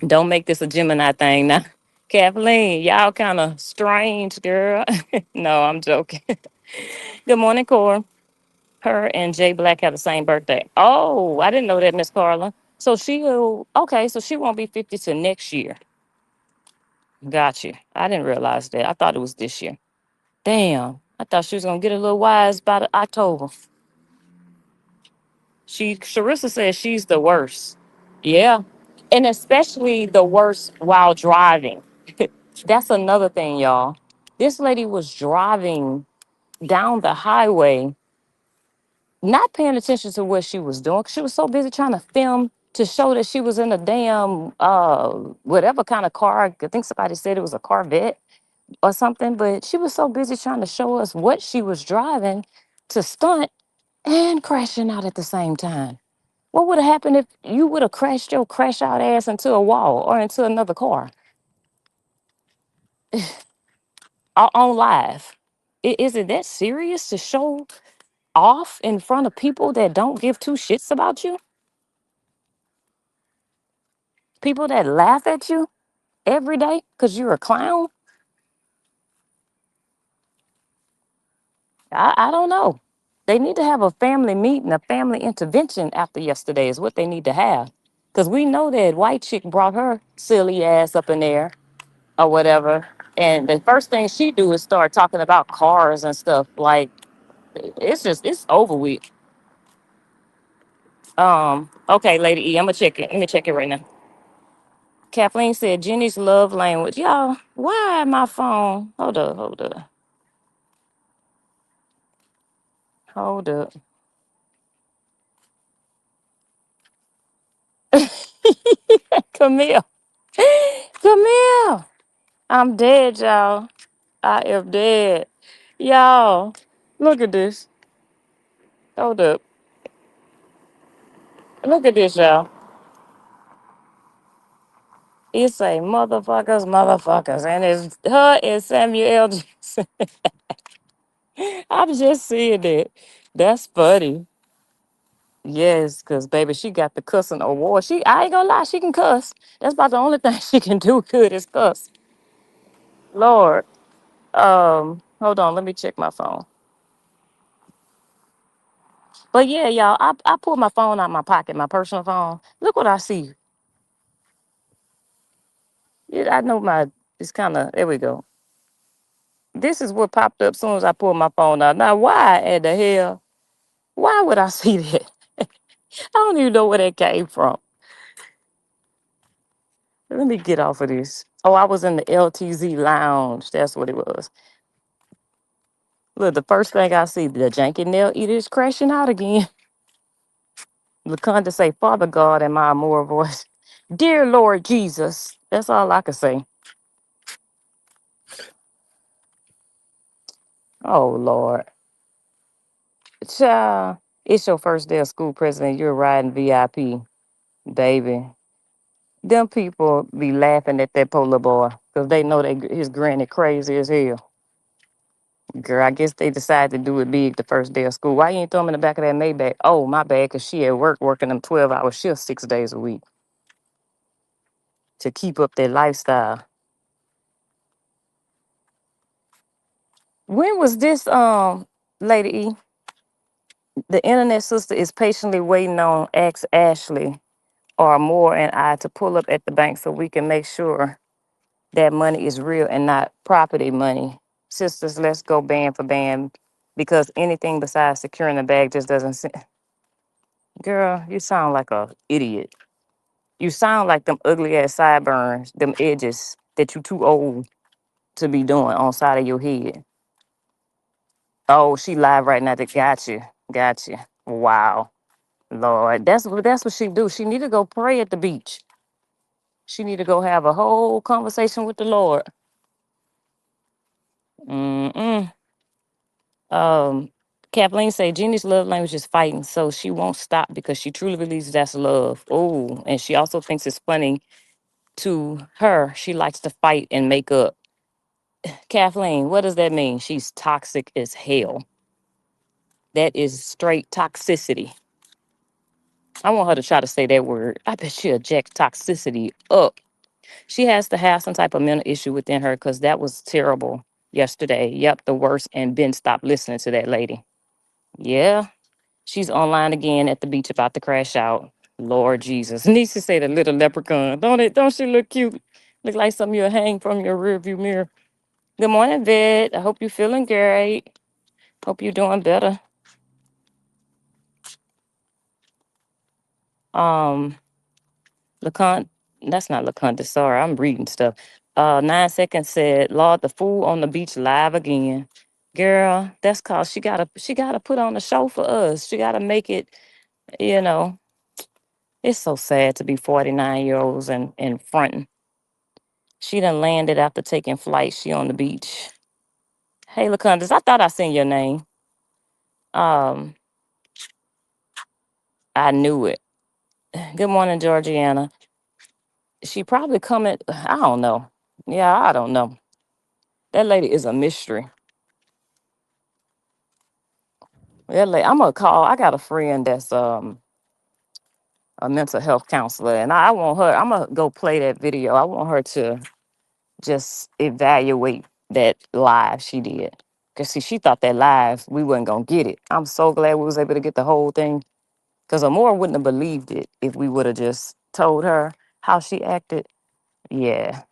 Don't make this a Gemini thing now. Kathleen, y'all kind of strange, girl. No, I'm joking. Good morning, Cora. Her and Jay Black have the same birthday. Oh, I didn't know that, Miss Carla. So so she won't be 50 till next year. Got you. I didn't realize that. I thought it was this year. Damn. I thought she was gonna get a little wise by the October. Sharissa says she's the worst. Yeah. And especially the worst while driving. That's another thing, y'all. This lady was driving down the highway, not paying attention to what she was doing. She was so busy trying to film to show that she was in a damn whatever kind of car. I think somebody said it was a Corvette or something, but she was so busy trying to show us what she was driving to stunt. and crashing out at the same time. What would have happened if you would have crashed your crash out ass into a wall or into another car on live? Is it that serious to show off in front of people that don't give two shits about you? People that laugh at you every day because you're a clown? I don't know. They need to have a family meeting, a family intervention after yesterday is what they need to have. Because we know that white chick brought her silly ass up in there or whatever. And the first thing she do is start talking about cars and stuff. Like, it's over with. Okay, Lady E, I'm gonna check it. Let me check it right now. Kathleen said Jenny's love language. Y'all, why my phone? Hold up, hold up. Come here. Come here. I'm dead, y'all. I am dead. Y'all, look at this. Hold up. Look at this, y'all. It say motherfuckers, motherfuckers. And it's her and Samuel L. Jackson. I'm just seeing that. That's funny. Yes, because baby, she got the cussing award. I ain't gonna lie, she can cuss. That's about the only thing she can do good is cuss. Lord. Hold on, let me check my phone. But yeah, y'all, I pulled my phone out my pocket, my personal phone. Look what I see. Yeah, I know it's kind of, there we go. This is what popped up as soon as I pulled my phone out. Now, why in the hell? Why would I see that? I don't even know where that came from. Let me get off of this. Oh, I was in the LTZ lounge. That's what it was. Look, the first thing I see, the janky nail eaters crashing out again. LaConda say, Father God in my more voice. Dear Lord Jesus. That's all I can say. Oh, Lord. Child, it's your first day of school, President. You're riding VIP, baby. Them people be laughing at that polar boy because they know his granny crazy as hell. Girl, I guess they decided to do it big the first day of school. Why you ain't throw him in the back of that Maybach? Oh, my bad, because she at work working them 12-hour shifts 6 days a week to keep up their lifestyle. When was this, Lady E? The internet sister is patiently waiting on ex Ashley or more and I to pull up at the bank so we can make sure that money is real and not property money. Sisters, let's go band for band because anything besides securing the bag just doesn't seem. Girl, you sound like a idiot. You sound like them ugly ass sideburns, them edges that you too old to be doing on side of your head. Oh, she live right now. That got you. Got you. Wow. Lord. That's what she do. She need to go pray at the beach. She need to go have a whole conversation with the Lord. Mm-mm. Um, Kathleen say Jeannie's love language is fighting, so she won't stop because she truly believes that's love. Oh, and she also thinks it's funny to her. She likes to fight and make up. Kathleen, what does that mean? She's toxic as hell. That is straight toxicity. I want her to try to say that word. I bet she'll jack toxicity up. She has to have some type of mental issue within her because that was terrible yesterday. Yep, the worst. And Ben stopped listening to that lady. Yeah, she's online again at the beach about to crash out. Lord Jesus. Needs to say the little leprechaun. Don't it? Don't she look cute? Look like something you'll hang from your rearview mirror. Good morning, Vet. I hope you're feeling great. Hope you're doing better. Um, LeCon, that's not LeConte, sorry, I'm reading stuff. 9 seconds said, Lord, the fool on the beach live again. Girl, that's cause she gotta put on a show for us. She gotta make it, you know. It's so sad to be 49-year-olds and fronting. She done landed after taking flight. She on the beach. Hey, LaCondas, I thought I seen your name. Um, I knew it. Good morning, Georgiana. She probably coming. I don't know. Yeah, I don't know. That lady is a mystery. That lady, I'm gonna call. I got a friend that's a mental health counselor, and I want her. I'm gonna go play that video. I want her to just evaluate that live she did. Cause see, she thought that live we wasn't gonna get it. I'm so glad we was able to get the whole thing. Cause Amora wouldn't have believed it if we would have just told her how she acted. Yeah,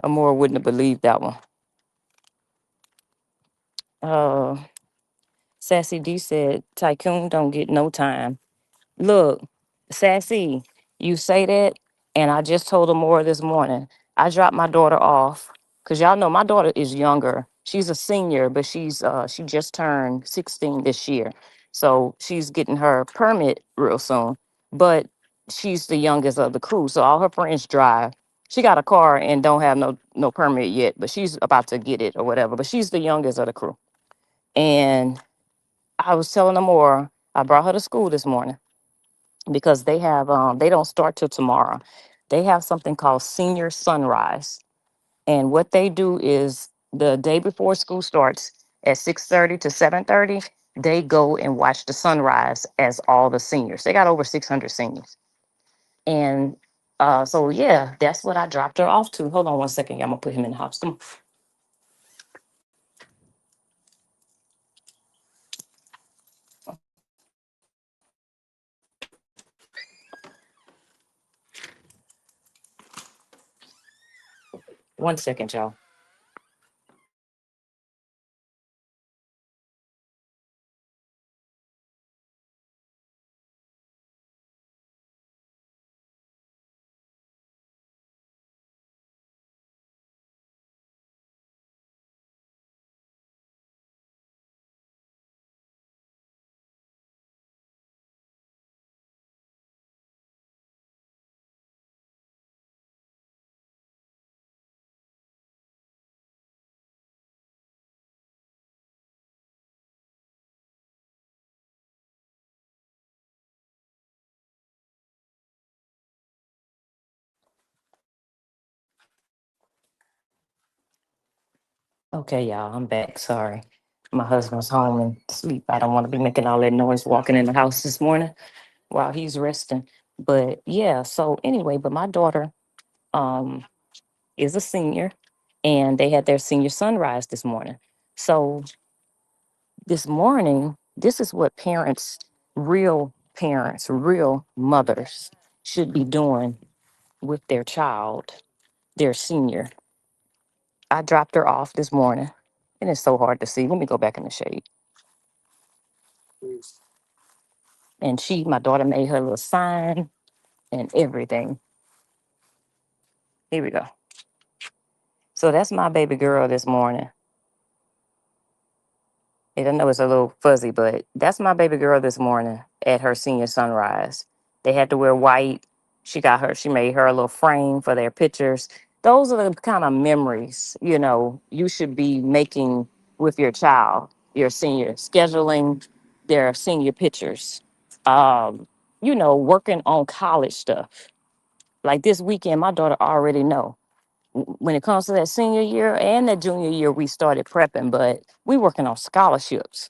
Amora wouldn't have believed that one. Uh, Sassy D said, Tycoon don't get no time. Look, Sassy, you say that, and I just told her more this morning. I dropped my daughter off because y'all know my daughter is younger. She's a senior, but she just turned 16 this year, so she's getting her permit real soon. But she's the youngest of the crew, so all her friends drive. She got a car and don't have no permit yet, but she's about to get it or whatever. But she's the youngest of the crew, and I was telling her more. I brought her to school this morning because they don't start till tomorrow. They have something called senior sunrise. And what they do is the day before school starts at 6:30 to 7:30, they go and watch the sunrise as all the seniors. They got over 600 seniors. And so yeah, that's what I dropped her off to. Hold on one second. I'm gonna put him in the house. Come on. One second, y'all. Okay, y'all, I'm back. Sorry. My husband's home and asleep. I don't want to be making all that noise walking in the house this morning while he's resting. But yeah, so anyway, but my daughter um is a senior and they had their senior sunrise this morning. So this morning, this is what parents, real mothers should be doing with their child, their senior. I dropped her off this morning and it's so hard to see. Let me go back in the shade. And my daughter made her little sign and everything. Here we go. So that's my baby girl this morning. And I know it's a little fuzzy, but that's my baby girl this morning at her senior sunrise. They had to wear white. She made her a little frame for their pictures. Those are the kind of memories, you should be making with your child, your senior, scheduling their senior pictures. Working on college stuff. Like this weekend, my daughter already know. When it comes to that senior year and that junior year, we started prepping, but we working on scholarships.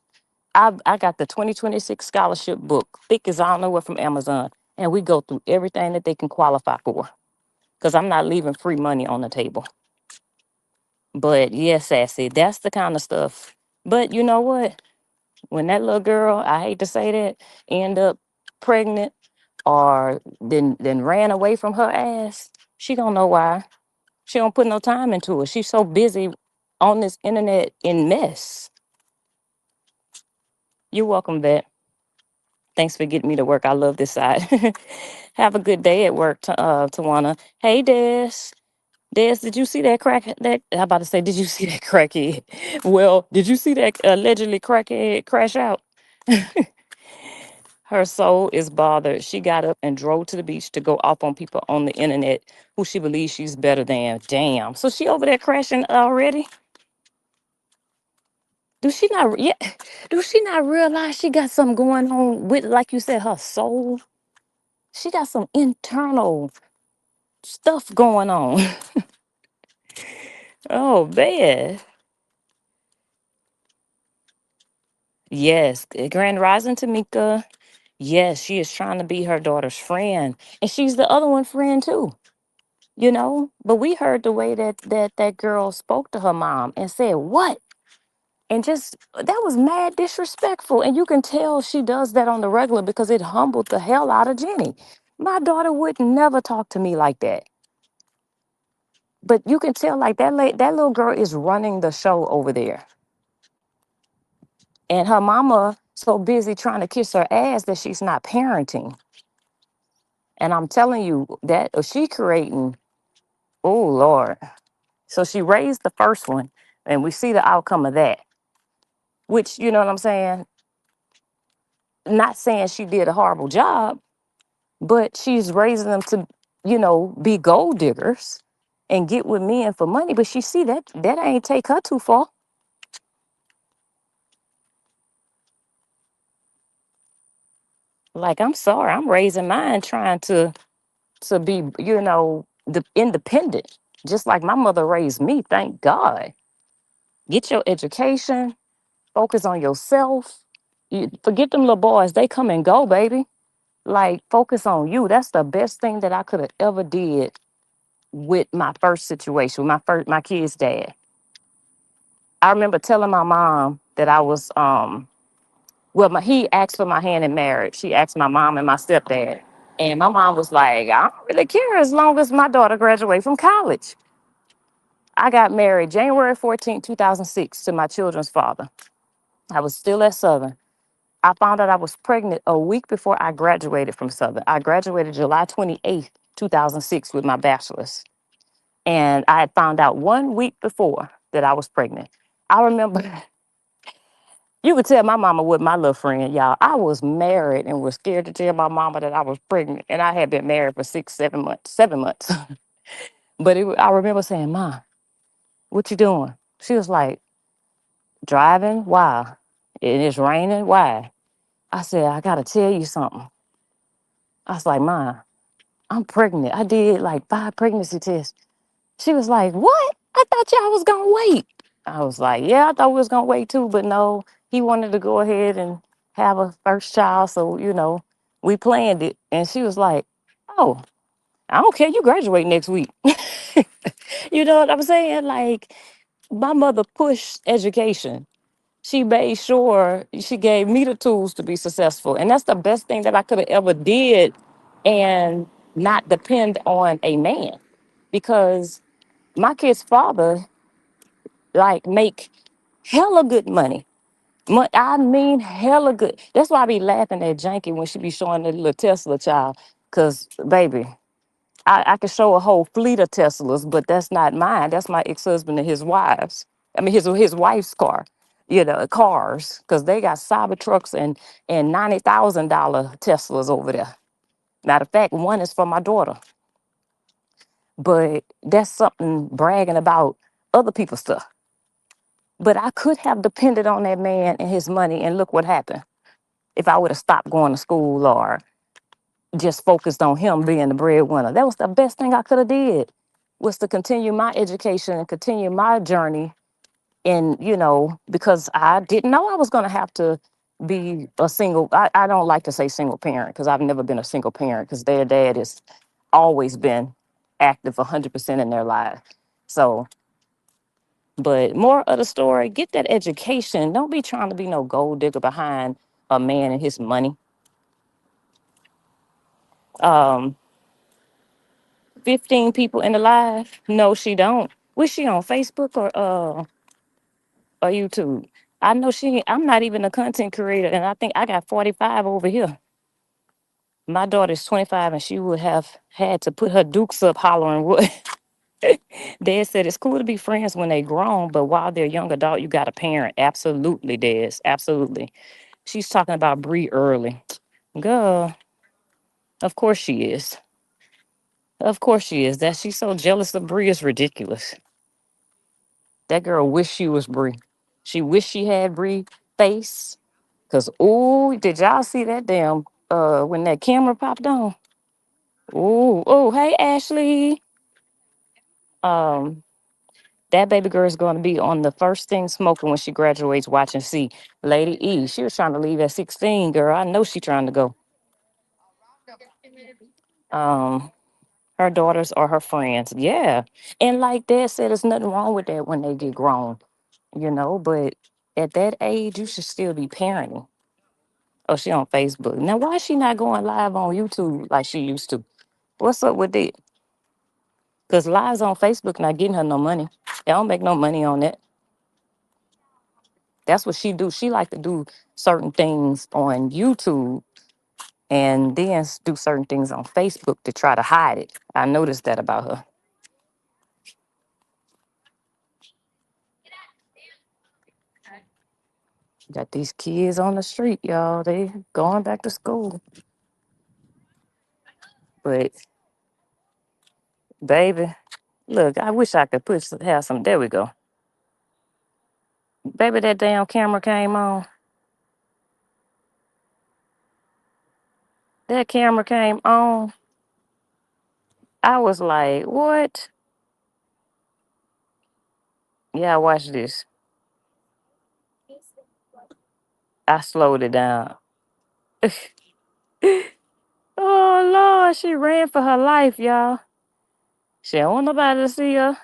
I got the 2026 scholarship book, thick as I don't know what from Amazon, and we go through everything that they can qualify for. Because I'm not leaving free money on the table. But yes, Sassy, that's the kind of stuff. But you know what? When that little girl, I hate to say that, end up pregnant or then ran away from her ass, she don't know why. She don't put no time into it. She's so busy on this internet in mess. You're welcome, Vet. Thanks for getting me to work. I love this side. Have a good day at work, Tawana. Hey, Des. Des, did you see that crack? That I'm about to say, did you see that crackhead? Well, did you see that allegedly crackhead crash out? Her soul is bothered. She got up and drove to the beach to go off on people on the internet who she believes she's better than. Damn. So she over there crashing already? Do she not? Yeah. Do she not realize she got something going on with, like you said, her soul? She got some internal stuff going on. Oh man. Yes. Grand Rising Tamika. Yes, she is trying to be her daughter's friend. And she's the other one friend too. But we heard the way that girl spoke to her mom and said, "What?" And just that was mad disrespectful. And you can tell she does that on the regular because it humbled the hell out of Jenny. My daughter would never talk to me like that. But you can tell like that little girl is running the show over there. And her mama so busy trying to kiss her ass that she's not parenting. And I'm telling you that she creating, oh Lord. So she raised the first one, and we see the outcome of that. Which, you know what I'm saying? Not saying she did a horrible job, but she's raising them to, be gold diggers and get with men for money. But she see that ain't take her too far. Like, I'm sorry, I'm raising mine trying to be, independent, just like my mother raised me. Thank God. Get your education, focus on yourself. Forget them little boys; they come and go, baby. Like, focus on you. That's the best thing that I could have ever did with my first situation, with my kid's dad. I remember telling my mom that I was well, he asked for my hand in marriage. She asked my mom and my stepdad. And my mom was like, I don't really care as long as my daughter graduates from college. I got married January 14th, 2006 to my children's father. I was still at Southern. I found out I was pregnant a week before I graduated from Southern. I graduated July 28th, 2006 with my bachelor's. And I had found out 1 week before that I was pregnant. I remember you could tell my mama with my little friend, y'all. I was married and was scared to tell my mama that I was pregnant. And I had been married for 6, 7 months, 7 months. But I remember saying, "Ma, what you doing?" She was like, "Driving? Why? And it's raining? Why?" I said, "I got to tell you something." I was like, "Ma, I'm pregnant. I did like 5 pregnancy tests." She was like, "What? I thought y'all was gonna wait." I was like, "Yeah, I thought we was gonna wait too, but no, he wanted to go ahead and have a first child, so we planned it." And she was like, "Oh, I don't care. You graduate next week." You know what I'm saying? Like, my mother pushed education. She made sure she gave me the tools to be successful, and that's the best thing that I could have ever did, and not depend on a man, because my kid's father like make hella good money. I mean hella good. That's why I be laughing at Janky when she be showing the little Tesla child. Cause baby, I could show a whole fleet of Teslas, but that's not mine. That's my ex-husband and his wives. I mean his wife's car, cars. Cause they got Cybertrucks and $90,000 Teslas over there. Matter of fact, one is for my daughter. But that's something bragging about other people's stuff. But I could have depended on that man and his money, and look what happened. If I would have stopped going to school or just focused on him being the breadwinner, that was the best thing I could have did, was to continue my education and continue my journey. And because I didn't know I was going to have to be a single. I don't like to say single parent because I've never been a single parent, because their dad has always been active 100% in their life. So, but more of the story, get that education. Don't be trying to be no gold digger behind a man and his money. Um, 15 people in the live? No, she don't. Was she on Facebook or YouTube? I know I'm not even a content creator, and I think I got 45 over here. My daughter's 25, and she would have had to put her dukes up hollering what. Dad said it's cool to be friends when they grown, but while they're young adult, you got a parent. Absolutely, Des. Absolutely. She's talking about Bree early. Girl, of course she is. Of course she is. That she's so jealous of Bree is ridiculous. That girl wish she was Bree. She wished she had Bree face. Cause ooh, did y'all see that damn when that camera popped on? Ooh, oh, hey Ashley. Um, that baby girl is gonna be on the first thing smoking when she graduates watching see Lady E. She was trying to leave at 16, girl. I know she trying to go. Um, her daughters are her friends. Yeah. And like Dad said, there's nothing wrong with that when they get grown, but at that age, you should still be parenting. Oh, she on Facebook. Now, why is she not going live on YouTube like she used to? What's up with that? Because lives on Facebook not getting her no money. They don't make no money on that. That's what she do. She like to do certain things on YouTube and then do certain things on Facebook to try to hide it. I noticed that about her. Got these kids on the street, y'all. They going back to school. But baby, look, I wish I could have some. There we go. Baby, that damn camera came on. That camera came on. I was like, what? Yeah, watch this. I slowed it down. Oh Lord, she ran for her life, y'all. She don't want nobody to see her.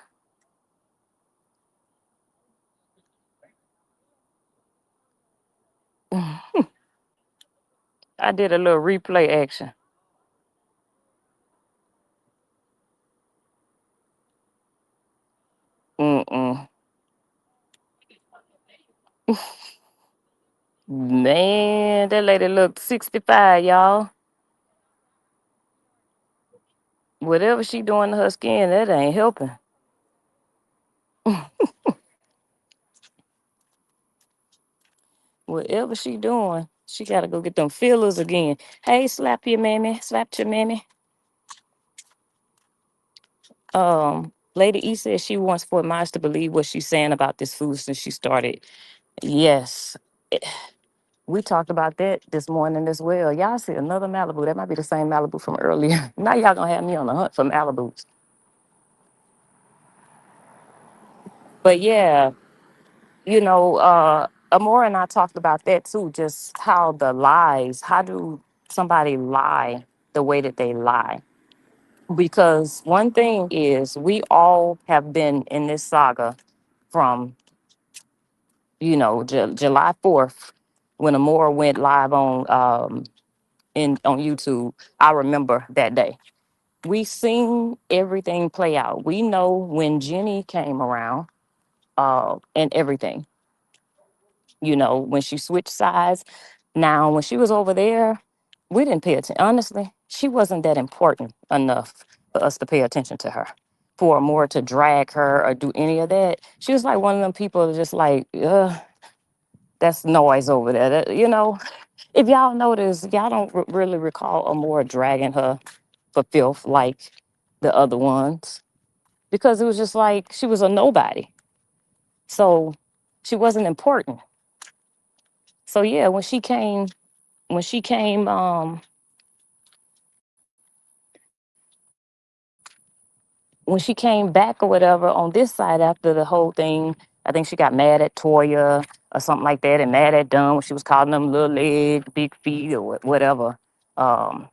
I did a little replay action. Mm-mm. Man, that lady looked 65, y'all. Whatever she doing to her skin, that ain't helping. Whatever she doing, she gotta go get them fillers again. Hey, slap your mammy, slap your mammy. Lady E says she wants Fort Myers to believe what she's saying about this food since she started. Yes. Eh, We talked about that this morning as well. Y'all see another Malibu. That might be the same Malibu from earlier. Now y'all gonna have me on the hunt for Malibus. But yeah, Amora and I talked about that too, just how the lies, how do somebody lie the way that they lie? Because one thing is we all have been in this saga from, July 4th when Amora went live on YouTube. I remember that day. We seen everything play out. We know when Jenny came around, and everything, when she switched sides. Now, when she was over there, we didn't pay attention. Honestly, she wasn't that important enough for us to pay attention to her, for more to drag her or do any of that. She was like one of them people just like, that's noise over there. If y'all notice, y'all don't really recall Amora dragging her for filth like the other ones because it was just like she was a nobody. So she wasn't important. So yeah, when she came, when she came back or whatever on this side after the whole thing, I think she got mad at Toya or something like that, and mad at Dunn when she was calling them little leg, big feet, or whatever. Um,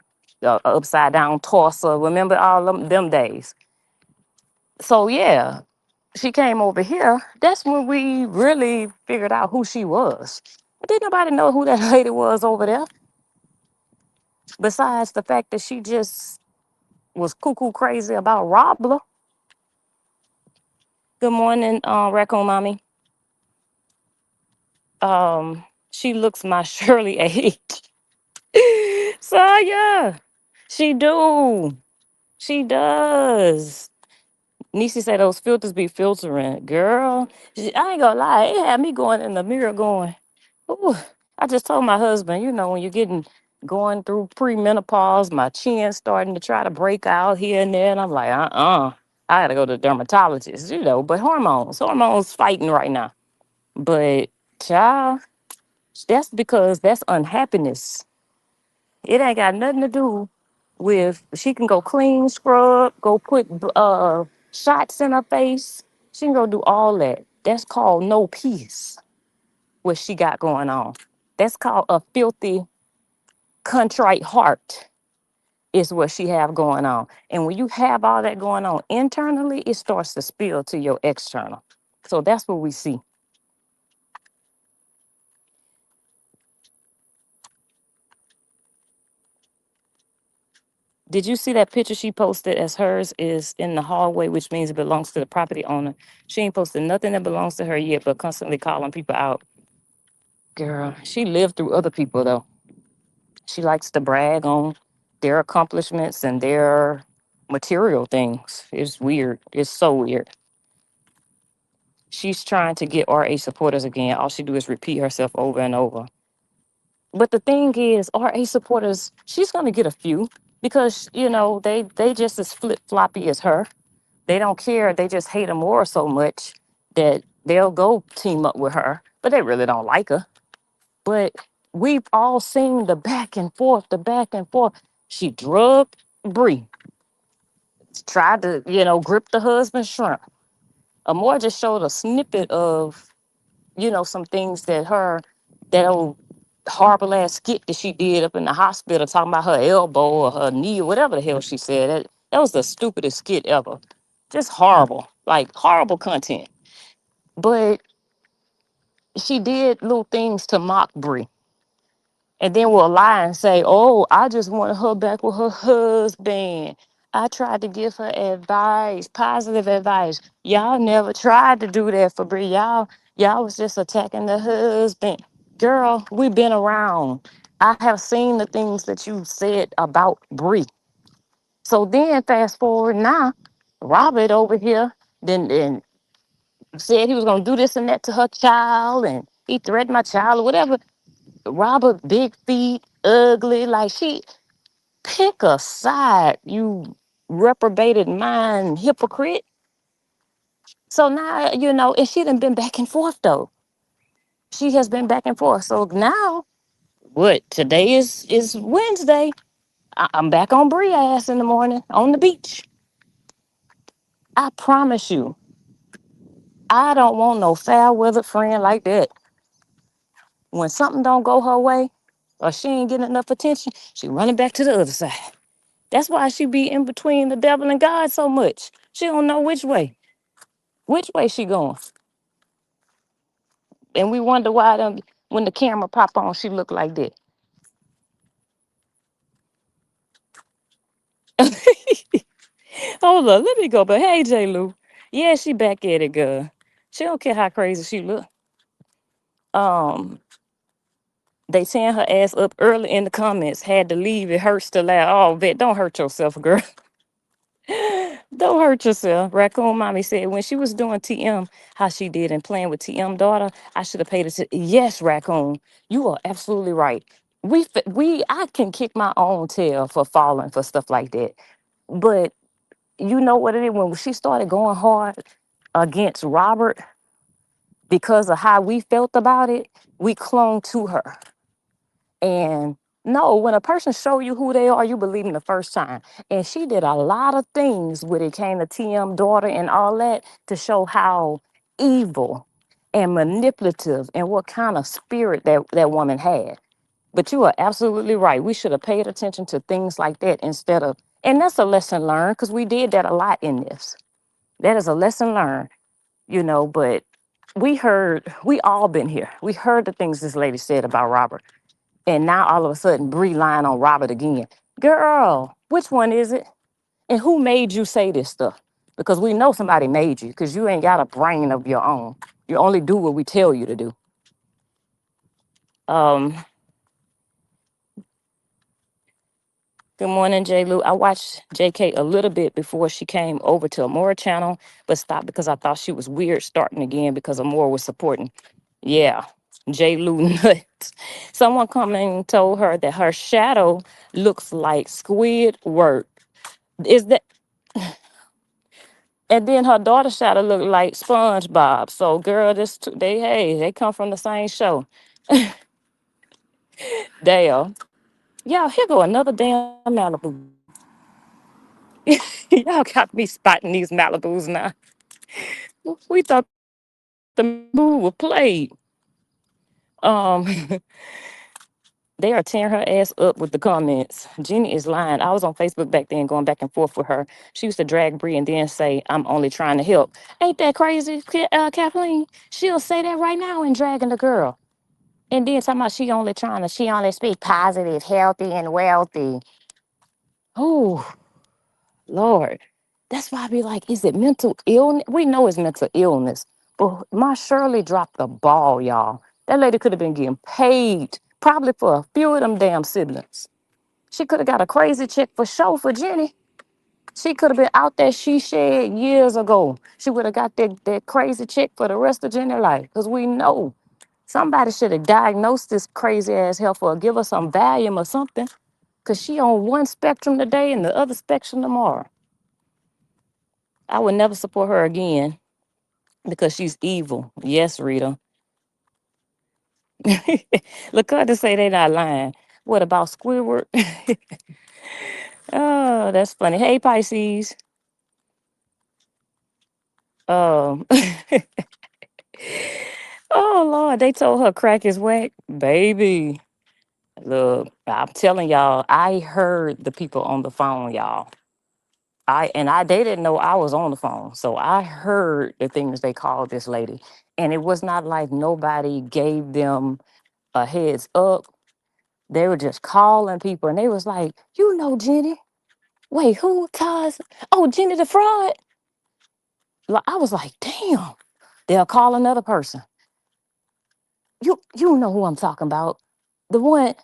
upside down torso. Remember all them days? So yeah, she came over here. That's when we really figured out who she was. Didn't nobody know who that lady was over there, besides the fact that she just was cuckoo crazy about Robler. Good morning, Raccoon Mommy. She looks my Shirley age. So yeah, she do. She does. Niecy said those filters be filtering. Girl, I ain't gonna lie. It had me going in the mirror going, ooh. I just told my husband, when you're going through premenopause, my chin starting to try to break out here and there. And I'm like, I gotta go to the dermatologist, but hormones fighting right now. But child, that's because that's unhappiness. It ain't got nothing to do with she can go clean, scrub, go put shots in her face. She can go do all that. That's called no peace. What she got going on. That's called a filthy, contrite heart. Is what she have going on. And when you have all that going on internally, it starts to spill to your external. So that's what we see. Did you see that picture she posted as hers is in the hallway, which means it belongs to the property owner? She ain't posted nothing that belongs to her yet, but constantly calling people out. Girl, she lived through other people though. She likes to brag on their accomplishments and their material things. It's weird. It's so weird. She's trying to get RA supporters again. All she do is repeat herself over and over. But the thing is, RA supporters, she's gonna get a few because they just as flip floppy as her. They don't care. They just hate Amora so much that they'll go team up with her, but they really don't like her. But we've all seen the back and forth, the back and forth. She drugged Bree, tried to, grip the husband's shrimp. Amora just showed a snippet of, some things that old horrible ass skit that she did up in the hospital talking about her elbow or her knee or whatever the hell she said. That was the stupidest skit ever. Just horrible, like horrible content. But she did little things to mock Brie. And then will lie and say, oh, I just wanted her back with her husband. I tried to give her advice, positive advice. Y'all never tried to do that for Brie. Y'all was just attacking the husband. Girl, we've been around. I have seen the things that you said about Brie. So then fast forward now, Robert over here then said he was gonna do this and that to her child and he threatened my child or whatever. Robert, big feet, ugly, like she pick a side, you reprobated mind hypocrite. So now, and she done been back and forth though. She has been back and forth. So now, what? Today is Wednesday. I'm back on Brie ass in the morning on the beach. I promise you, I don't want no foul weather friend like that. When something don't go her way, or she ain't getting enough attention, she running back to the other side. That's why she be in between the devil and God so much. She don't know which way she going. And we wonder why when the camera pop on, she look like that. Hold up, let me go. But hey, J. Lou, yeah, she back at it, girl. She don't care how crazy she look. Um, they tearing her ass up early in the comments. Had to leave. It hurts to laugh. Oh, vet, don't hurt yourself, girl. Don't hurt yourself. Raccoon Mommy said when she was doing TM, how she did and playing with TM daughter, I should have paid attention. Yes, Raccoon, you are absolutely right. I can kick my own tail for falling for stuff like that. But you know what it is? When she started going hard against Robert because of how we felt about it, we clung to her. And no, when a person show you who they are, you believe them the first time. And she did a lot of things when it came to TM daughter and all that to show how evil and manipulative and what kind of spirit that woman had. But you are absolutely right. We should have paid attention to things like that instead of, and that's a lesson learned because we did that a lot in this. That is a lesson learned, but we all been here. We heard the things this lady said about Robert. And now all of a sudden, Bree lying on Robert again. Girl, which one is it? And who made you say this stuff? Because we know somebody made you, because you ain't got a brain of your own. You only do what we tell you to do. Um, Good morning, J. Lou. I watched JK a little bit before she came over to Amora channel, but stopped because I thought she was weird starting again because Amora was supporting. Yeah, J. Lou nuts. Someone coming and told her that her shadow looks like Squidward. Is that And then her daughter shadow look like SpongeBob. So girl, they come from the same show. Dale. Y'all, here go another damn Malibu. Y'all got me spotting these Malibus now. We thought the Malibu were played. Um, they are tearing her ass up with the comments. Jeannie is lying. I was on Facebook back then going back and forth with her. She used to drag Bree and then say, I'm only trying to help. Ain't that crazy, Kathleen? She'll say that right now and dragging the girl. And then talking about she only speak positive, healthy, and wealthy. Oh, Lord. That's why I be like, is it mental illness? We know it's mental illness. But my Shirley dropped the ball, y'all. That lady could have been getting paid probably for a few of them damn siblings. She could have got a crazy check for show for Jenny. She could have been out there she shed years ago. She would have got that crazy check for the rest of Jenny's life. Because we know somebody should have diagnosed this crazy ass health or give her some Valium or something. Because she on one spectrum today and the other spectrum tomorrow. I would never support her again because she's evil. Yes, Rita. Look her to say they not lying. What about Squidward? Oh, that's funny. Hey, Pisces. Um, oh Lord, they told her crack is whack, baby. Look, I'm telling y'all, I heard the people on the phone, y'all. They didn't know I was on the phone, so I heard the things they called this lady, and it was not like nobody gave them a heads up. They were just calling people, and they was like, "You know, Jenny? Wait, who? Cause Jenny the fraud." I was like, "Damn." They'll call another person. You know who I'm talking about. The one,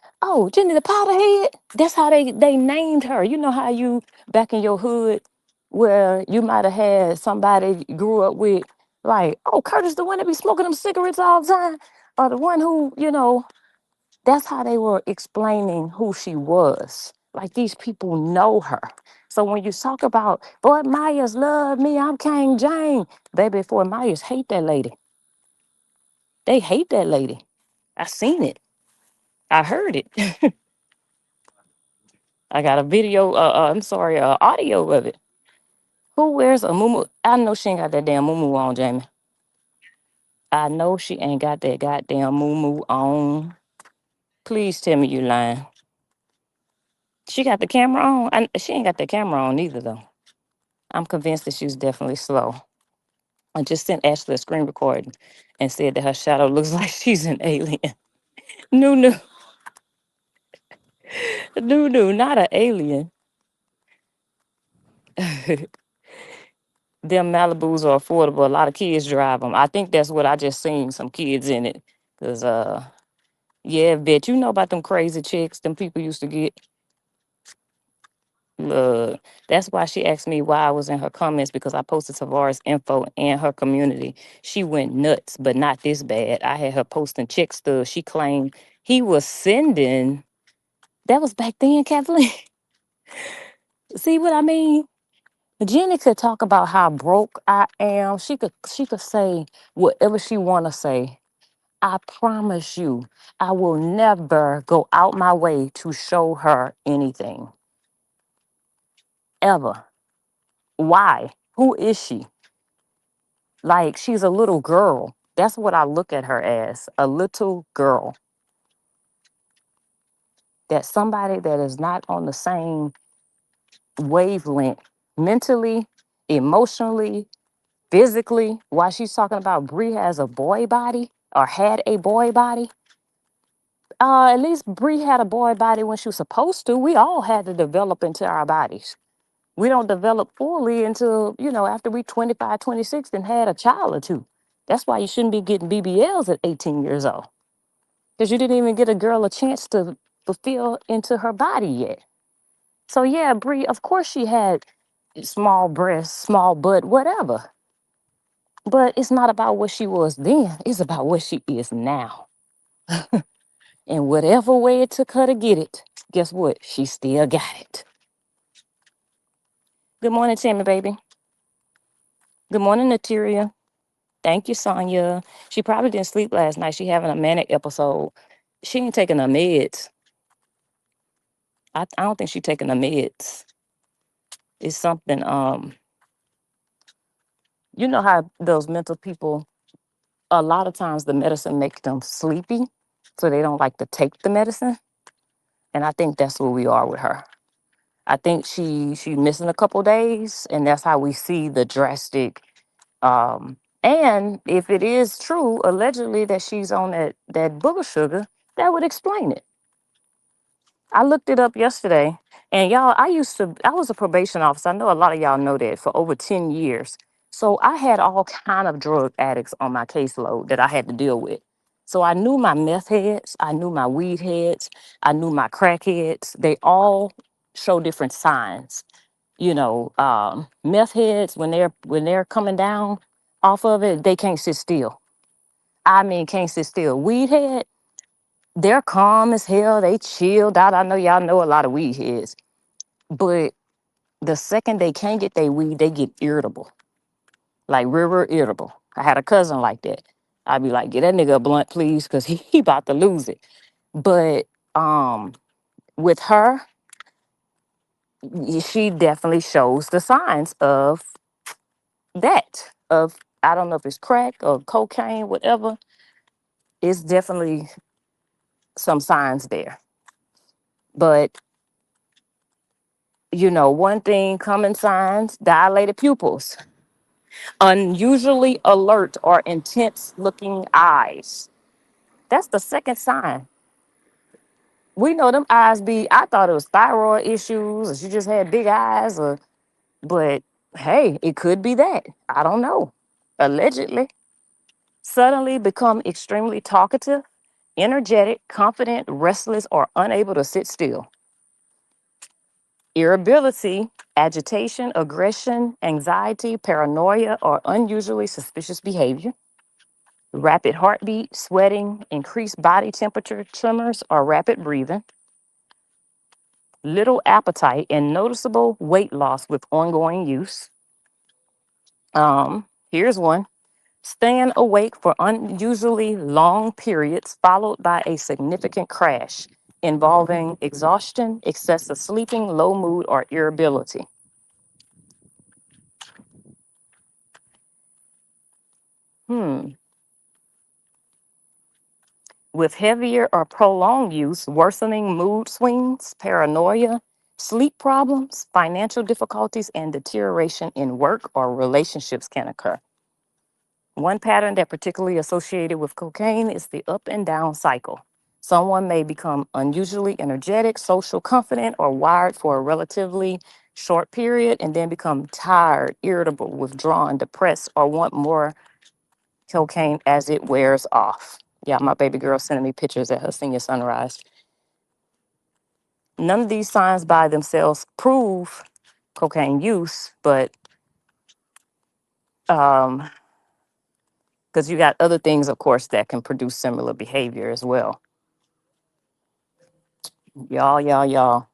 Jenny the Potterhead. That's how they named her. You know how you back in your hood where you might have had somebody you grew up with, like, Curtis, the one that be smoking them cigarettes all the time, or the one who, that's how they were explaining who she was. Like these people know her. So when you talk about Fort Myers love me, I'm King Jane, baby, Fort Myers hate that lady. They hate that lady. I seen it. I heard it. I got a video, I'm sorry, audio of it. Who wears a muumuu? I know she ain't got that damn muumuu on, Jamie. I know she ain't got that goddamn muumuu on. Please tell me you lying. She got the camera on? She ain't got the camera on either, though. I'm convinced that she was definitely slow. I just sent Ashley a screen recording and said that her shadow looks like she's an alien. No, no, no, no, not an alien. Them Malibus are affordable. A lot of kids drive them. I think that's what I just seen, some kids in it. Cause yeah, bet you know about them crazy chicks them people used to get. Look, that's why she asked me why I was in her comments because I posted Tavares' info and her community. She went nuts, but not this bad. I had her posting chick stuff. She claimed he was sending. That was back then, Kathleen. See what I mean? Jenny could talk about how broke I am. She could say whatever she wanna say. I promise you, I will never go out my way to show her anything. Ever. Why? Who is she? Like she's a little girl. That's what I look at her as. A little girl. That somebody that is not on the same wavelength mentally, emotionally, physically. While she's talking about Brie has a boy body or had a boy body. At least Brie had a boy body when she was supposed to. We all had to develop into our bodies. We don't develop fully until, after we 25, 26, and had a child or two. That's why you shouldn't be getting BBLs at 18 years old. Because you didn't even get a girl a chance to fulfill into her body yet. So yeah, Brie, of course she had small breasts, small butt, whatever. But it's not about what she was then. It's about what she is now. And whatever way it took her to get it, guess what? She still got it. Good morning, Tammy, baby. Good morning, Materia. Thank you, Sonya. She probably didn't sleep last night. She having a manic episode. She ain't taking her meds. I don't think she taking the meds. It's something, you know how those mental people, a lot of times the medicine make them sleepy, so they don't like to take the medicine. And I think that's where we are with her. I think she missing a couple days, and that's how we see the drastic. And if it is true, allegedly that she's on that booger sugar, that would explain it. I looked it up yesterday, and y'all, I was a probation officer. I know a lot of y'all know that for over 10 years. So I had all kind of drug addicts on my caseload that I had to deal with. So I knew my meth heads, I knew my weed heads, I knew my crack heads. They all show different signs. Meth heads when they're coming down off of it, they can't sit still. I mean, can't sit still. Weed head, they're calm as hell. They chilled out. I know y'all know a lot of weed heads, but the second they can't get their weed, they get irritable, like real irritable. I had a cousin like that. I'd be like, get that nigga a blunt, please, because he about to lose it. But with her, she definitely shows the signs of that. Of I don't know if it's crack or cocaine, whatever. It's definitely some signs there. But one thing, common signs, dilated pupils, unusually alert or intense looking eyes. That's the second sign. We know them eyes be, I thought it was thyroid issues or she just had big eyes, but hey, it could be that. I don't know. Allegedly. Suddenly become extremely talkative, energetic, confident, restless, or unable to sit still. Irritability, agitation, aggression, anxiety, paranoia, or unusually suspicious behavior. Rapid heartbeat, sweating, increased body temperature, tremors, or rapid breathing. Little appetite and noticeable weight loss with ongoing use. Here's one. Staying awake for unusually long periods, followed by a significant crash involving exhaustion, excessive sleeping, low mood, or irritability. Hmm. With heavier or prolonged use, worsening mood swings, paranoia, sleep problems, financial difficulties, and deterioration in work or relationships can occur. One pattern that particularly associated with cocaine is the up and down cycle. Someone may become unusually energetic, social, confident, or wired for a relatively short period and then become tired, irritable, withdrawn, depressed, or want more cocaine as it wears off. Yeah, my baby girl sending me pictures at her senior sunrise. None of these signs by themselves prove cocaine use, but because you got other things, of course, that can produce similar behavior as well. Y'all.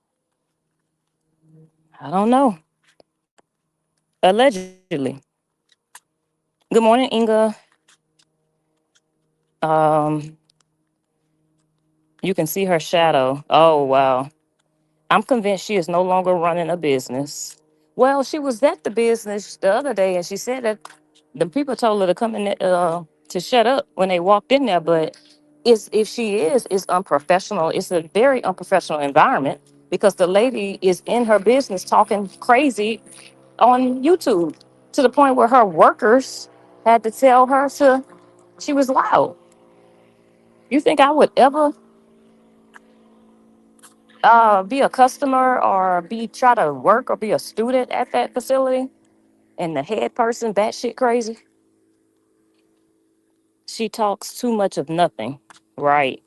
I don't know. Allegedly. Good morning, Inga. Um, you can see her shadow. Oh, wow. I'm convinced she is no longer running a business. Well, she was at the business the other day, and she said that the people told her to come in there, to shut up when they walked in there. But if she is, it's unprofessional. It's a very unprofessional environment because the lady is in her business talking crazy on YouTube to the point where her workers had to tell her to. She was loud. You think I would ever be a customer or be try to work or be a student at that facility and the head person batshit crazy? She talks too much of nothing. Right.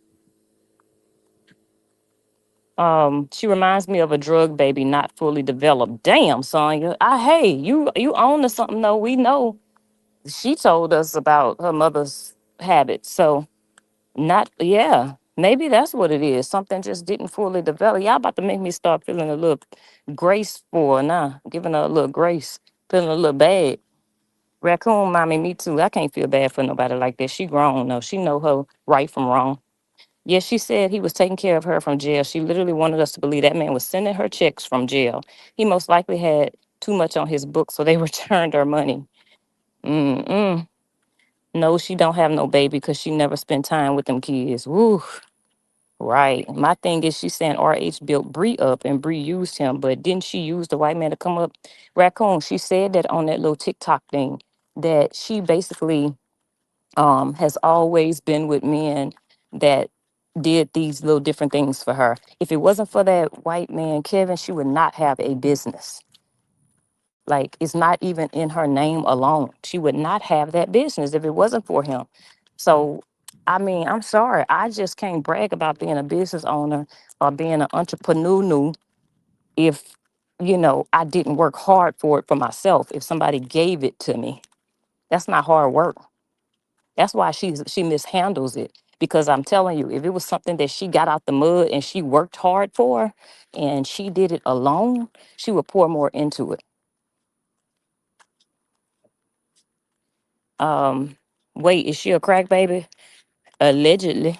She reminds me of a drug baby not fully developed. Damn, Sonya. Hey, you own to something though. We know she told us about her mother's habits. So not yeah. Maybe that's what it is. Something just didn't fully develop. Y'all about to make me start feeling a little grace for her now. Giving her a little grace. Feeling a little bad. Raccoon mommy, me too. I can't feel bad for nobody like that. She grown though. She know her right from wrong. Yes, she said he was taking care of her from jail. She literally wanted us to believe that man was sending her checks from jail. He most likely had too much on his book, so they returned her money. Mm-mm. No, she don't have no baby because she never spent time with them kids. Woo. Right. My thing is she's saying RH built Bree up and Bree used him, but didn't she use the white man to come up? Raccoon, she said that on that little TikTok thing that she basically has always been with men that did these little different things for her. If it wasn't for that white man, Kevin, she would not have a business. Like it's not even in her name alone. She would not have that business if it wasn't for him. So, I mean, I'm sorry. I just can't brag about being a business owner or being an entrepreneur if, I didn't work hard for it for myself. If somebody gave it to me, that's not hard work. That's why she mishandles it. Because I'm telling you, if it was something that she got out the mud and she worked hard for and she did it alone, she would pour more into it. Um, Wait, is she a crack baby? Allegedly.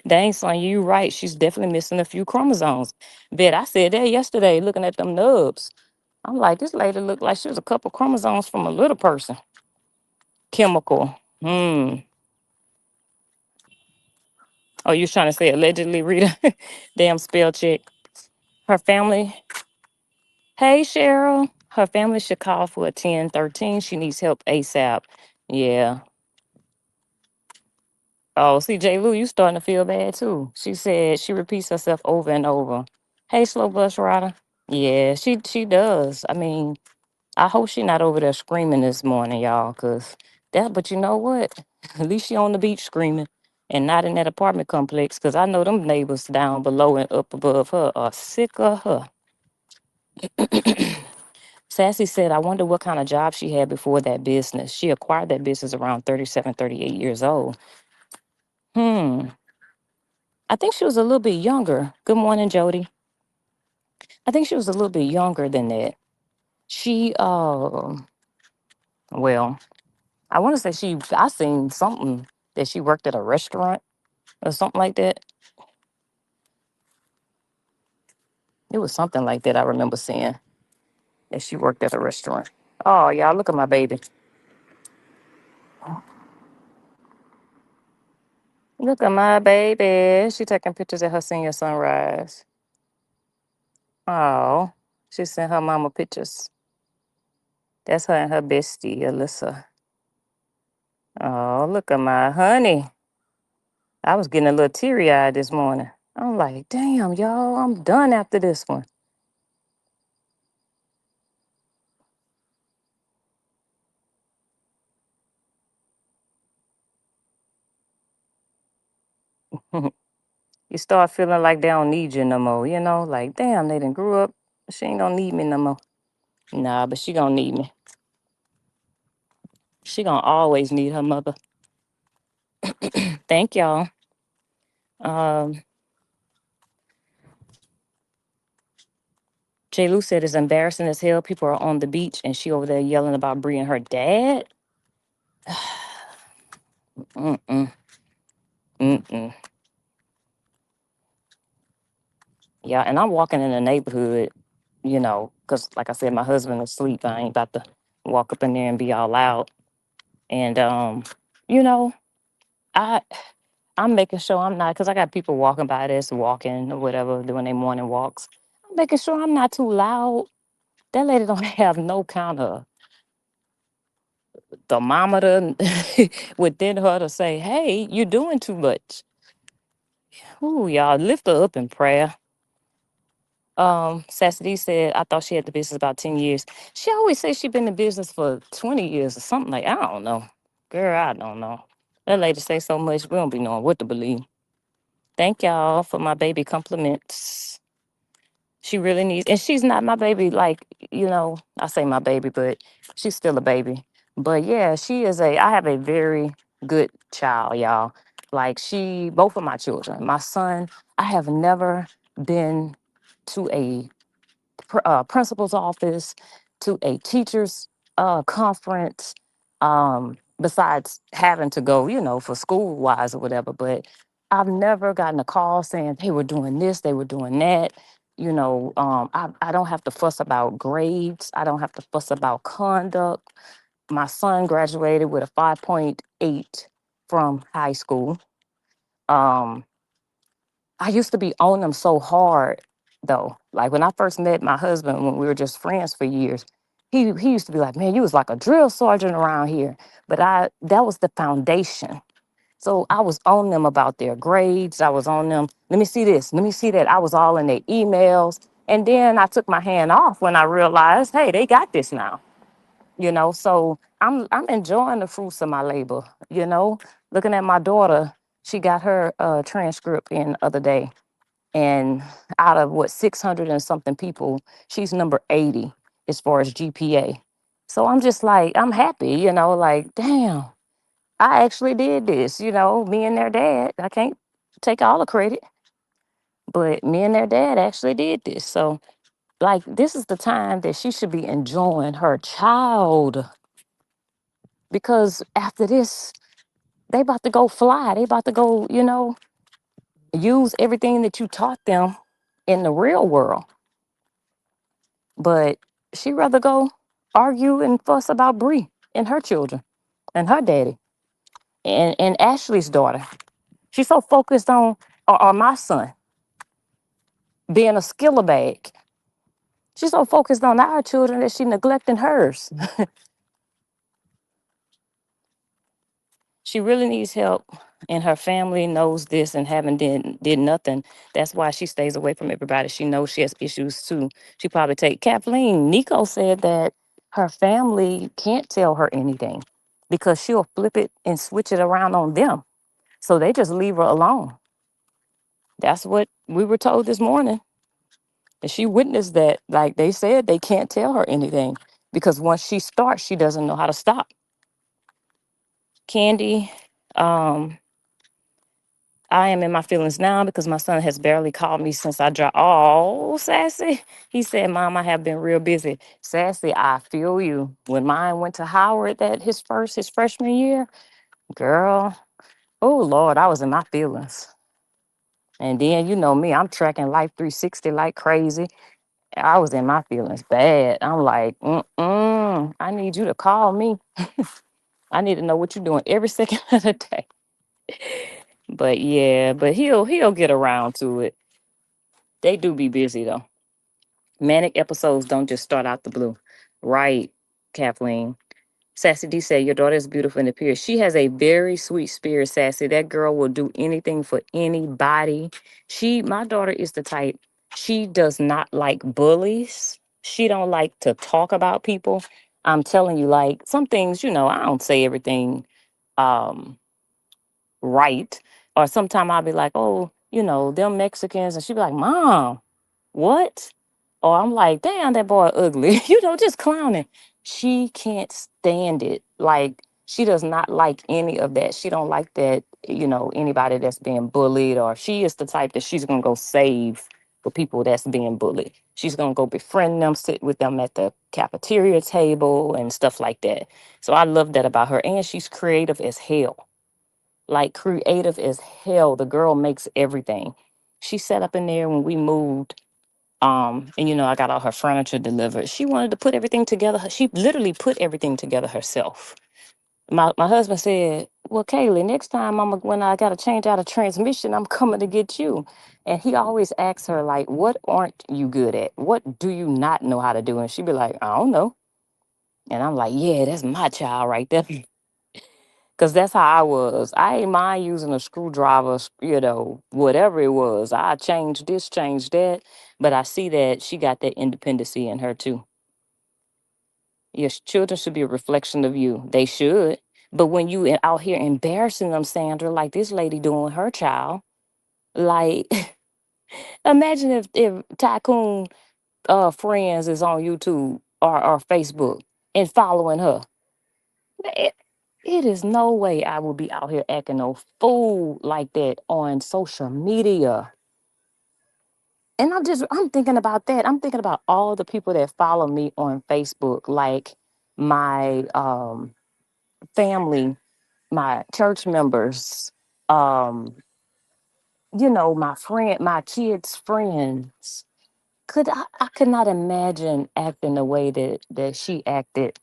Dang, son, you right. She's definitely missing a few chromosomes. Bet I said that yesterday looking at them nubs. I'm like, this lady looked like she was a couple chromosomes from a little person. Chemical. Oh, you was trying to say allegedly, Rita? Damn spell check. Her family. Hey, Cheryl. Her family should call for a 1013. She needs help ASAP. Yeah. Oh, see, J. Lou, you starting to feel bad too. She said she repeats herself over and over. Hey, slow bus rider. Yeah, she does. I mean, I hope she not over there screaming this morning, y'all, cause that. But you know what? At least she on the beach screaming, and not in that apartment complex. Cause I know them neighbors down below and up above her are sick of her. Sassy said, I wonder what kind of job she had before that business. She acquired that business around 37, 38 years old. Hmm. I think she was a little bit younger. Good morning, Jody. I think she was a little bit younger than that. She, well, I want to say I seen something that she worked at a restaurant or something like that. It was something like that I remember seeing that she worked at a restaurant. Oh, y'all, look at my baby. Look at my baby. She taking pictures at her senior sunrise. Oh, she sent her mama pictures. That's her and her bestie, Alyssa. Oh, look at my honey. I was getting a little teary eyed this morning. I'm like, damn, y'all, I'm done after this one. You start feeling like they don't need you no more, like, damn, they done grew up. She ain't gonna need me no more. Nah, but she gonna need me. She gonna always need her mother. Thank y'all. Um, J. Lou said it's embarrassing as hell. People are on the beach and she over there yelling about Bree and her dad. Mm-mm, mm-mm. Yeah, and I'm walking in the neighborhood, because like I said, my husband is asleep. I ain't about to walk up in there and be all loud. And you know, I I'm making sure I'm not because I got people walking by this, walking or whatever, doing their morning walks. I'm making sure I'm not too loud. That lady don't have no kind of thermometer within her to say, hey, you're doing too much. Ooh, y'all lift her up in prayer. Sassy said, I thought she had the business about 10 years. She always says she been in business for 20 years or something like I don't know. Girl, I don't know. That lady say so much, we don't be knowing what to believe. Thank y'all for my baby compliments. She really needs, and she's not my baby, like, I say my baby, but she's still a baby. But yeah, I have a very good child, y'all. Like, both of my children, my son, I have never been to a principal's office, to a teacher's. conference, besides having to go, for school wise or whatever. But I've never gotten a call saying they were doing this, they were doing that. I don't have to fuss about grades. I don't have to fuss about conduct. My son graduated with a 5.8 from high school. Um, I used to be on them so hard though. Like when I first met my husband, when we were just friends for years, he used to be like, "Man, you was like a drill sergeant around here." But I that was the foundation. So I was on them about their grades. I was on them. Let me see this. Let me see that. I was all in their emails. And then I took my hand off when I realized, hey, they got this now. So I'm enjoying the fruits of my labor. Looking at my daughter, she got her transcript in the other day, and out of what 600 and something people, she's number 80 as far as GPA. So I'm just like, I'm happy, like, damn, I actually did this, me and their dad. I can't take all the credit, but me and their dad actually did this. So, like, this is the time that she should be enjoying her child, because after this, they about to go fly. They about to go, use everything that you taught them in the real world. But she rather go argue and fuss about Bree and her children and her daddy and Ashley's daughter. She's so focused on my son being a skiller bag. She's so focused on our children that she neglecting hers. She really needs help, and her family knows this and haven't did nothing. That's why she stays away from everybody. She knows she has issues too. She probably take Kathleen. Nico said that her family can't tell her anything because she'll flip it and switch it around on them. So they just leave her alone. That's what we were told this morning. And she witnessed that. Like they said, they can't tell her anything because once she starts, she doesn't know how to stop. Candy, um, I am in my feelings now because my son has barely called me since I dropped. Oh, Sassy. He said, Mom, I have been real busy. Sassy, I feel you. When mine went to Howard his freshman year, girl, oh Lord, I was in my feelings. And then you know me, I'm tracking Life 360 like crazy. I was in my feelings bad. I'm like, I need you to call me. I need to know what you're doing every second of the day. But yeah, but he'll get around to it. They do be busy though. Manic episodes don't just start out the blue. Right, Kathleen. Sassy D said, your daughter is beautiful in appearance. She has a very sweet spirit, Sassy. That girl will do anything for anybody. My daughter is the type, she does not like bullies. She don't like to talk about people. I'm telling you, like, some things, I don't say everything um right. Or sometime I'll be like, oh, them Mexicans, and she'll be like, Mom, what? Or I'm like, damn, that boy ugly, just clowning. She can't stand it. Like, she does not like any of that. She don't like that, anybody that's being bullied, or she is the type that she's gonna go save the people that's being bullied. She's gonna go befriend them, sit with them at the cafeteria table and stuff like that. So I love that about her. And she's creative as hell. Like creative as hell. The girl makes everything. She sat up in there when we moved, and I got all her furniture delivered. She wanted to put everything together. She literally put everything together herself. My husband said, well, Kaylee, next time when I gotta change out a transmission, I'm coming to get you. And he always asks her, like, what aren't you good at? What do you not know how to do? And she'd be like, I don't know. And I'm like, yeah, that's my child right there. Cause that's how I was. I ain't mind using a screwdriver, whatever it was. I changed this, changed that. But I see that she got that independency in her too. Your children should be a reflection of you. They should. But when you out here embarrassing them, Sandra, like this lady doing her child, like imagine if Tycoon friends is on YouTube or Facebook and following her. It, it is no way I will be out here acting no fool like that on social media. And I'm thinking about that. I'm thinking about all the people that follow me on Facebook. Like, my family, my church members, um, my friend, my kids' friends. I could not imagine acting the way that she acted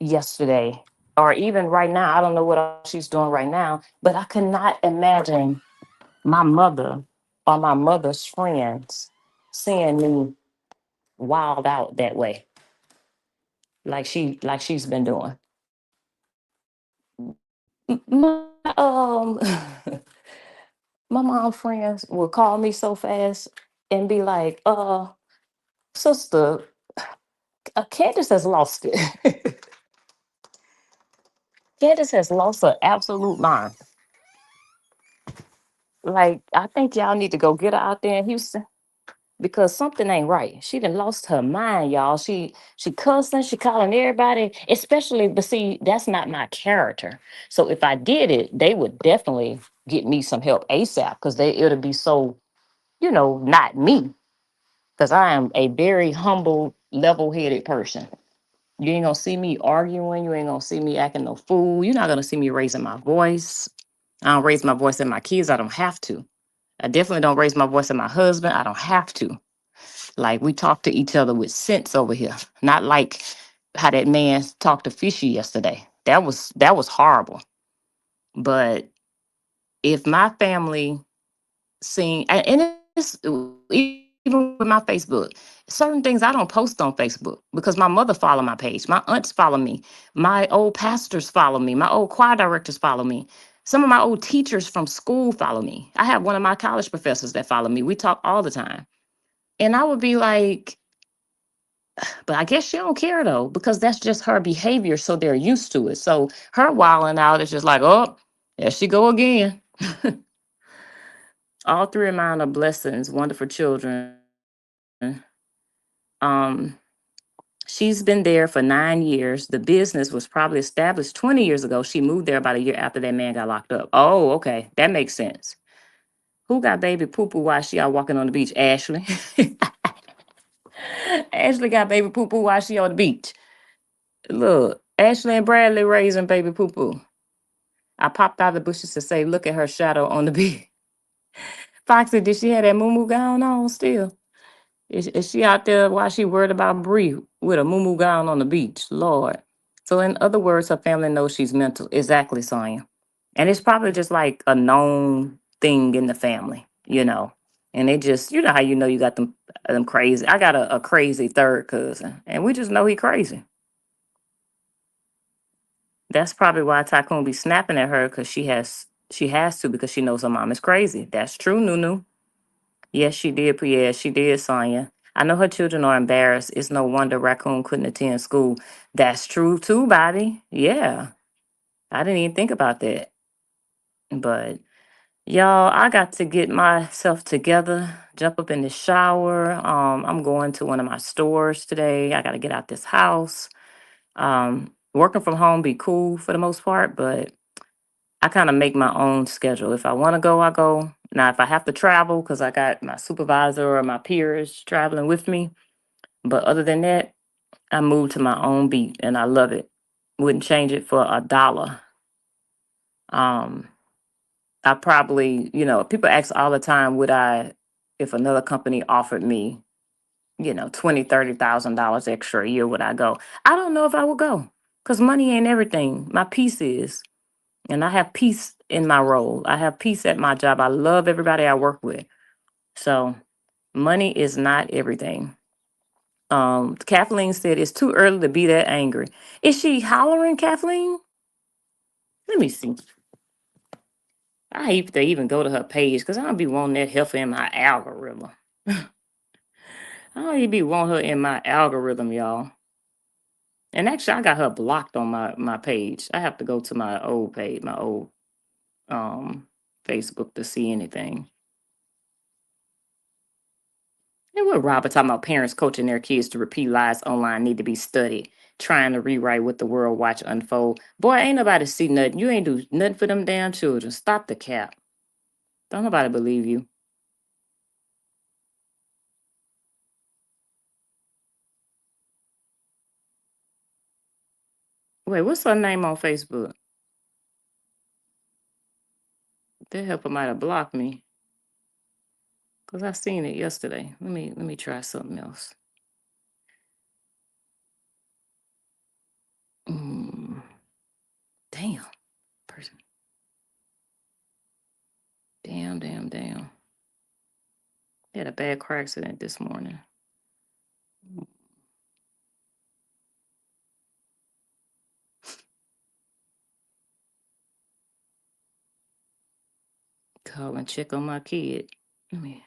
yesterday, or even right now. I don't know what else she's doing right now, but I could not imagine my mother or my mother's friends seeing me wild out that way, like she's been doing. My my mom friends will call me so fast and be like, sister, Candace has lost it. Candace has lost her absolute mind. Like, I think y'all need to go get her out there in Houston because something ain't right. She done lost her mind, y'all. She cussing, she calling everybody, especially, but see, that's not my character. So if I did it, they would definitely get me some help ASAP because it'll be so, not me. Because I am a very humble, level-headed person. You ain't gonna see me arguing. You ain't gonna see me acting no fool. You're not gonna see me raising my voice. I don't raise my voice at my kids. I don't have to. I definitely don't raise my voice at my husband. I don't have to. Like we talk to each other with sense over here. Not like how that man talked to Fishy yesterday. That was horrible. But if my family seeing and it's even with my Facebook, certain things I don't post on Facebook because my mother follow my page, my aunts follow me, my old pastors follow me, my old choir directors follow me. Some of my old teachers from school follow me. I have one of my college professors that follow me. We talk all the time. And I would be like, but I guess she don't care though, because that's just her behavior. So they're used to it. So her wilding out is just like, oh, there she go again. All three of mine are blessings, wonderful children. Um, she's been there for 9 years. The business was probably established 20 years ago. She moved there about a year after that man got locked up. Oh, okay. That makes sense. Who got baby poo poo while she out walking on the beach? Ashley. Ashley got baby poo poo while she on the beach. Look, Ashley and Bradley raising baby poo poo. I popped out of the bushes to say, look at her shadow on the beach. Foxy, did she have that moo gown on still? Is she out there while she worried about Bree with a moo gown on the beach? Lord. So in other words, her family knows she's mental. Exactly, Sonya. And it's probably just like a known thing in the family. And they just, how you got them crazy. I got a crazy third cousin, and we just know he crazy. That's probably why Tycoon be snapping at her because she has to because she knows her mom is crazy. That's true, Nunu. Yes, she did. Yeah, she did, Sonya. I know her children are embarrassed. It's no wonder Raccoon couldn't attend school. That's true too, Bobby. Yeah. I didn't even think about that. But y'all, I got to get myself together, jump up in the shower. I'm going to one of my stores today. I gotta get out this house. Working from home be cool for the most part, but I kind of make my own schedule. If I want to go, I go. Now, if I have to travel, because I got my supervisor or my peers traveling with me, but other than that, I move to my own beat and I love it. Wouldn't change it for a dollar. Um, I probably, people ask all the time, if another company offered me, 20, $30,000 extra a year, would I go? I don't know if I would go because money ain't everything. My peace is. And I have peace in my role. I have peace at my job. I love everybody I work with. So money is not everything. Kathleen said it's too early to be that angry. Is she hollering, Kathleen? Let me see. I hate to even go to her page because I don't be wanting that heifer in my algorithm. I don't even be want her in my algorithm, y'all. And actually, I got her blocked on my page. I have to go to my old page, my old um Facebook to see anything. And what Robert talking about parents coaching their kids to repeat lies online need to be studied, trying to rewrite what the world watch unfold. Boy, ain't nobody see nothing. You ain't do nothing for them damn children. Stop the cap. Don't nobody believe you. Wait, what's her name on Facebook? That helper might have blocked me because I seen it yesterday. Let me try something else. Mm, damn, person. Damn. Had a bad car accident this morning. Call and check on my kid. Let me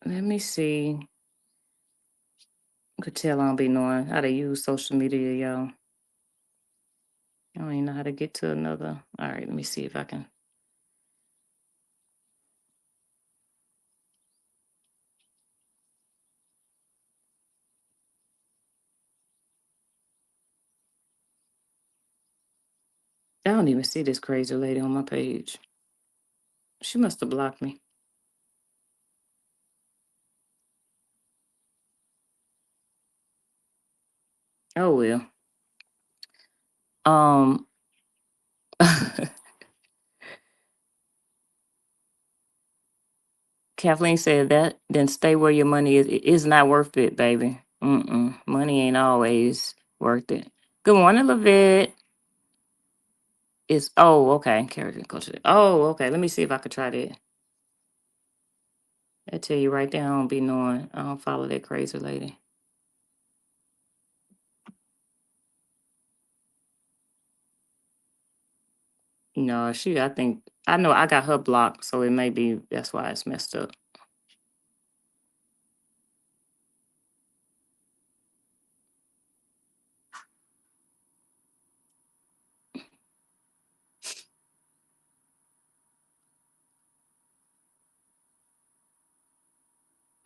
let me see. You could tell I don't be knowing how to use social media, y'all. I don't even know how to get to another. All right, let me see if I can. I don't even see this crazy lady on my page. She must have blocked me. Oh well. Um Kathleen said that, then stay where your money is. It is not worth it, baby. Money ain't always worth it. Good morning, Levette. It's okay. Character culture. Oh, okay. Let me see if I could try that. I tell you right there, I don't be knowing. I don't follow that crazy lady. No, I think I know I got her blocked, so it may be that's why it's messed up.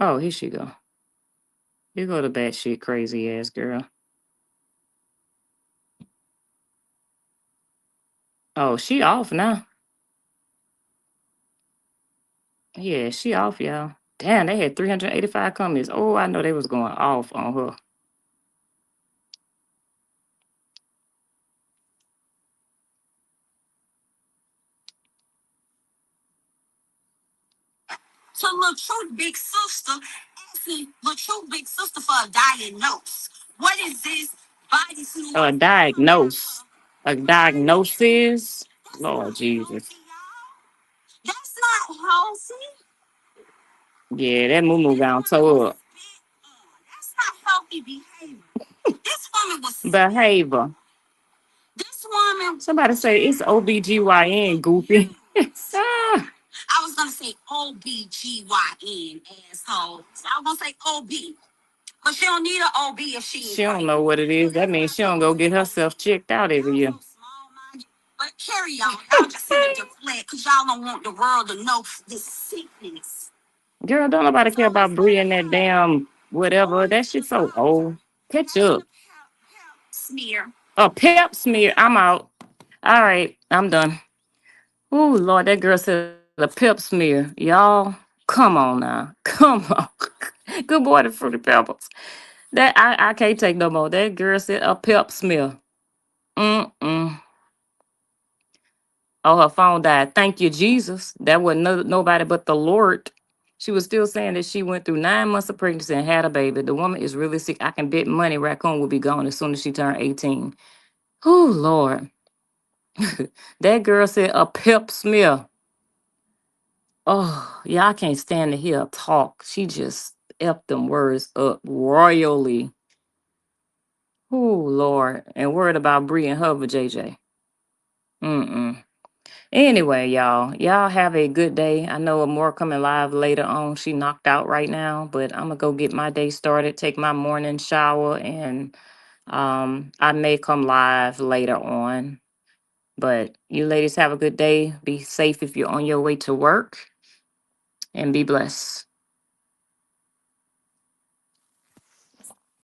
Oh, here she go. You go to batshit crazy ass girl. Oh, she off now. Yeah, she off, y'all. Damn, they had 385 comments. Oh, I know they was going off on her. So look, true big sister asking look true big sister for a diagnose. What is this body fluid? A diagnose. A diagnosis. Lord Jesus. That's not healthy. Yeah, that moo got toe up. That's not healthy behavior. This woman was behavior. This woman. Somebody say it's OBGYN, goofy. Ah. I was gonna say OBGYN, asshole. So I was gonna say OB. But she don't need an OB if she don't know what it is. That means she don't go get herself checked out every year. But carry on. Y'all just sit in the flat because y'all don't want the world to know this sickness. Girl, don't nobody care about Brie and that damn whatever. That shit's so old. Catch up. Smear. A pep smear. I'm out. All right, I'm done. Oh Lord, that girl said a pep smear. Y'all, come on now. Come on. Good boy, the fruity pebbles. That I can't take no more. That girl said a pep smear. Mm-mm. Oh, her phone died. Thank you, Jesus. That wasn't nobody but the Lord. She was still saying that she went through 9 months of pregnancy and had a baby. The woman is really sick. I can bet money Raccoon will be gone as soon as she turned 18. Oh, Lord. That girl said a pep smear. Oh, yeah, I can't stand to hear her talk. She just effed them words up royally. Oh, Lord. And worried about Bree and her JJ. Mm-mm. Anyway, y'all have a good day. I know more coming live later on. She knocked out right now, but I'm gonna go get my day started, take my morning shower, and I may come live later on. But you ladies have a good day. Be safe if you're on your way to work, and be blessed.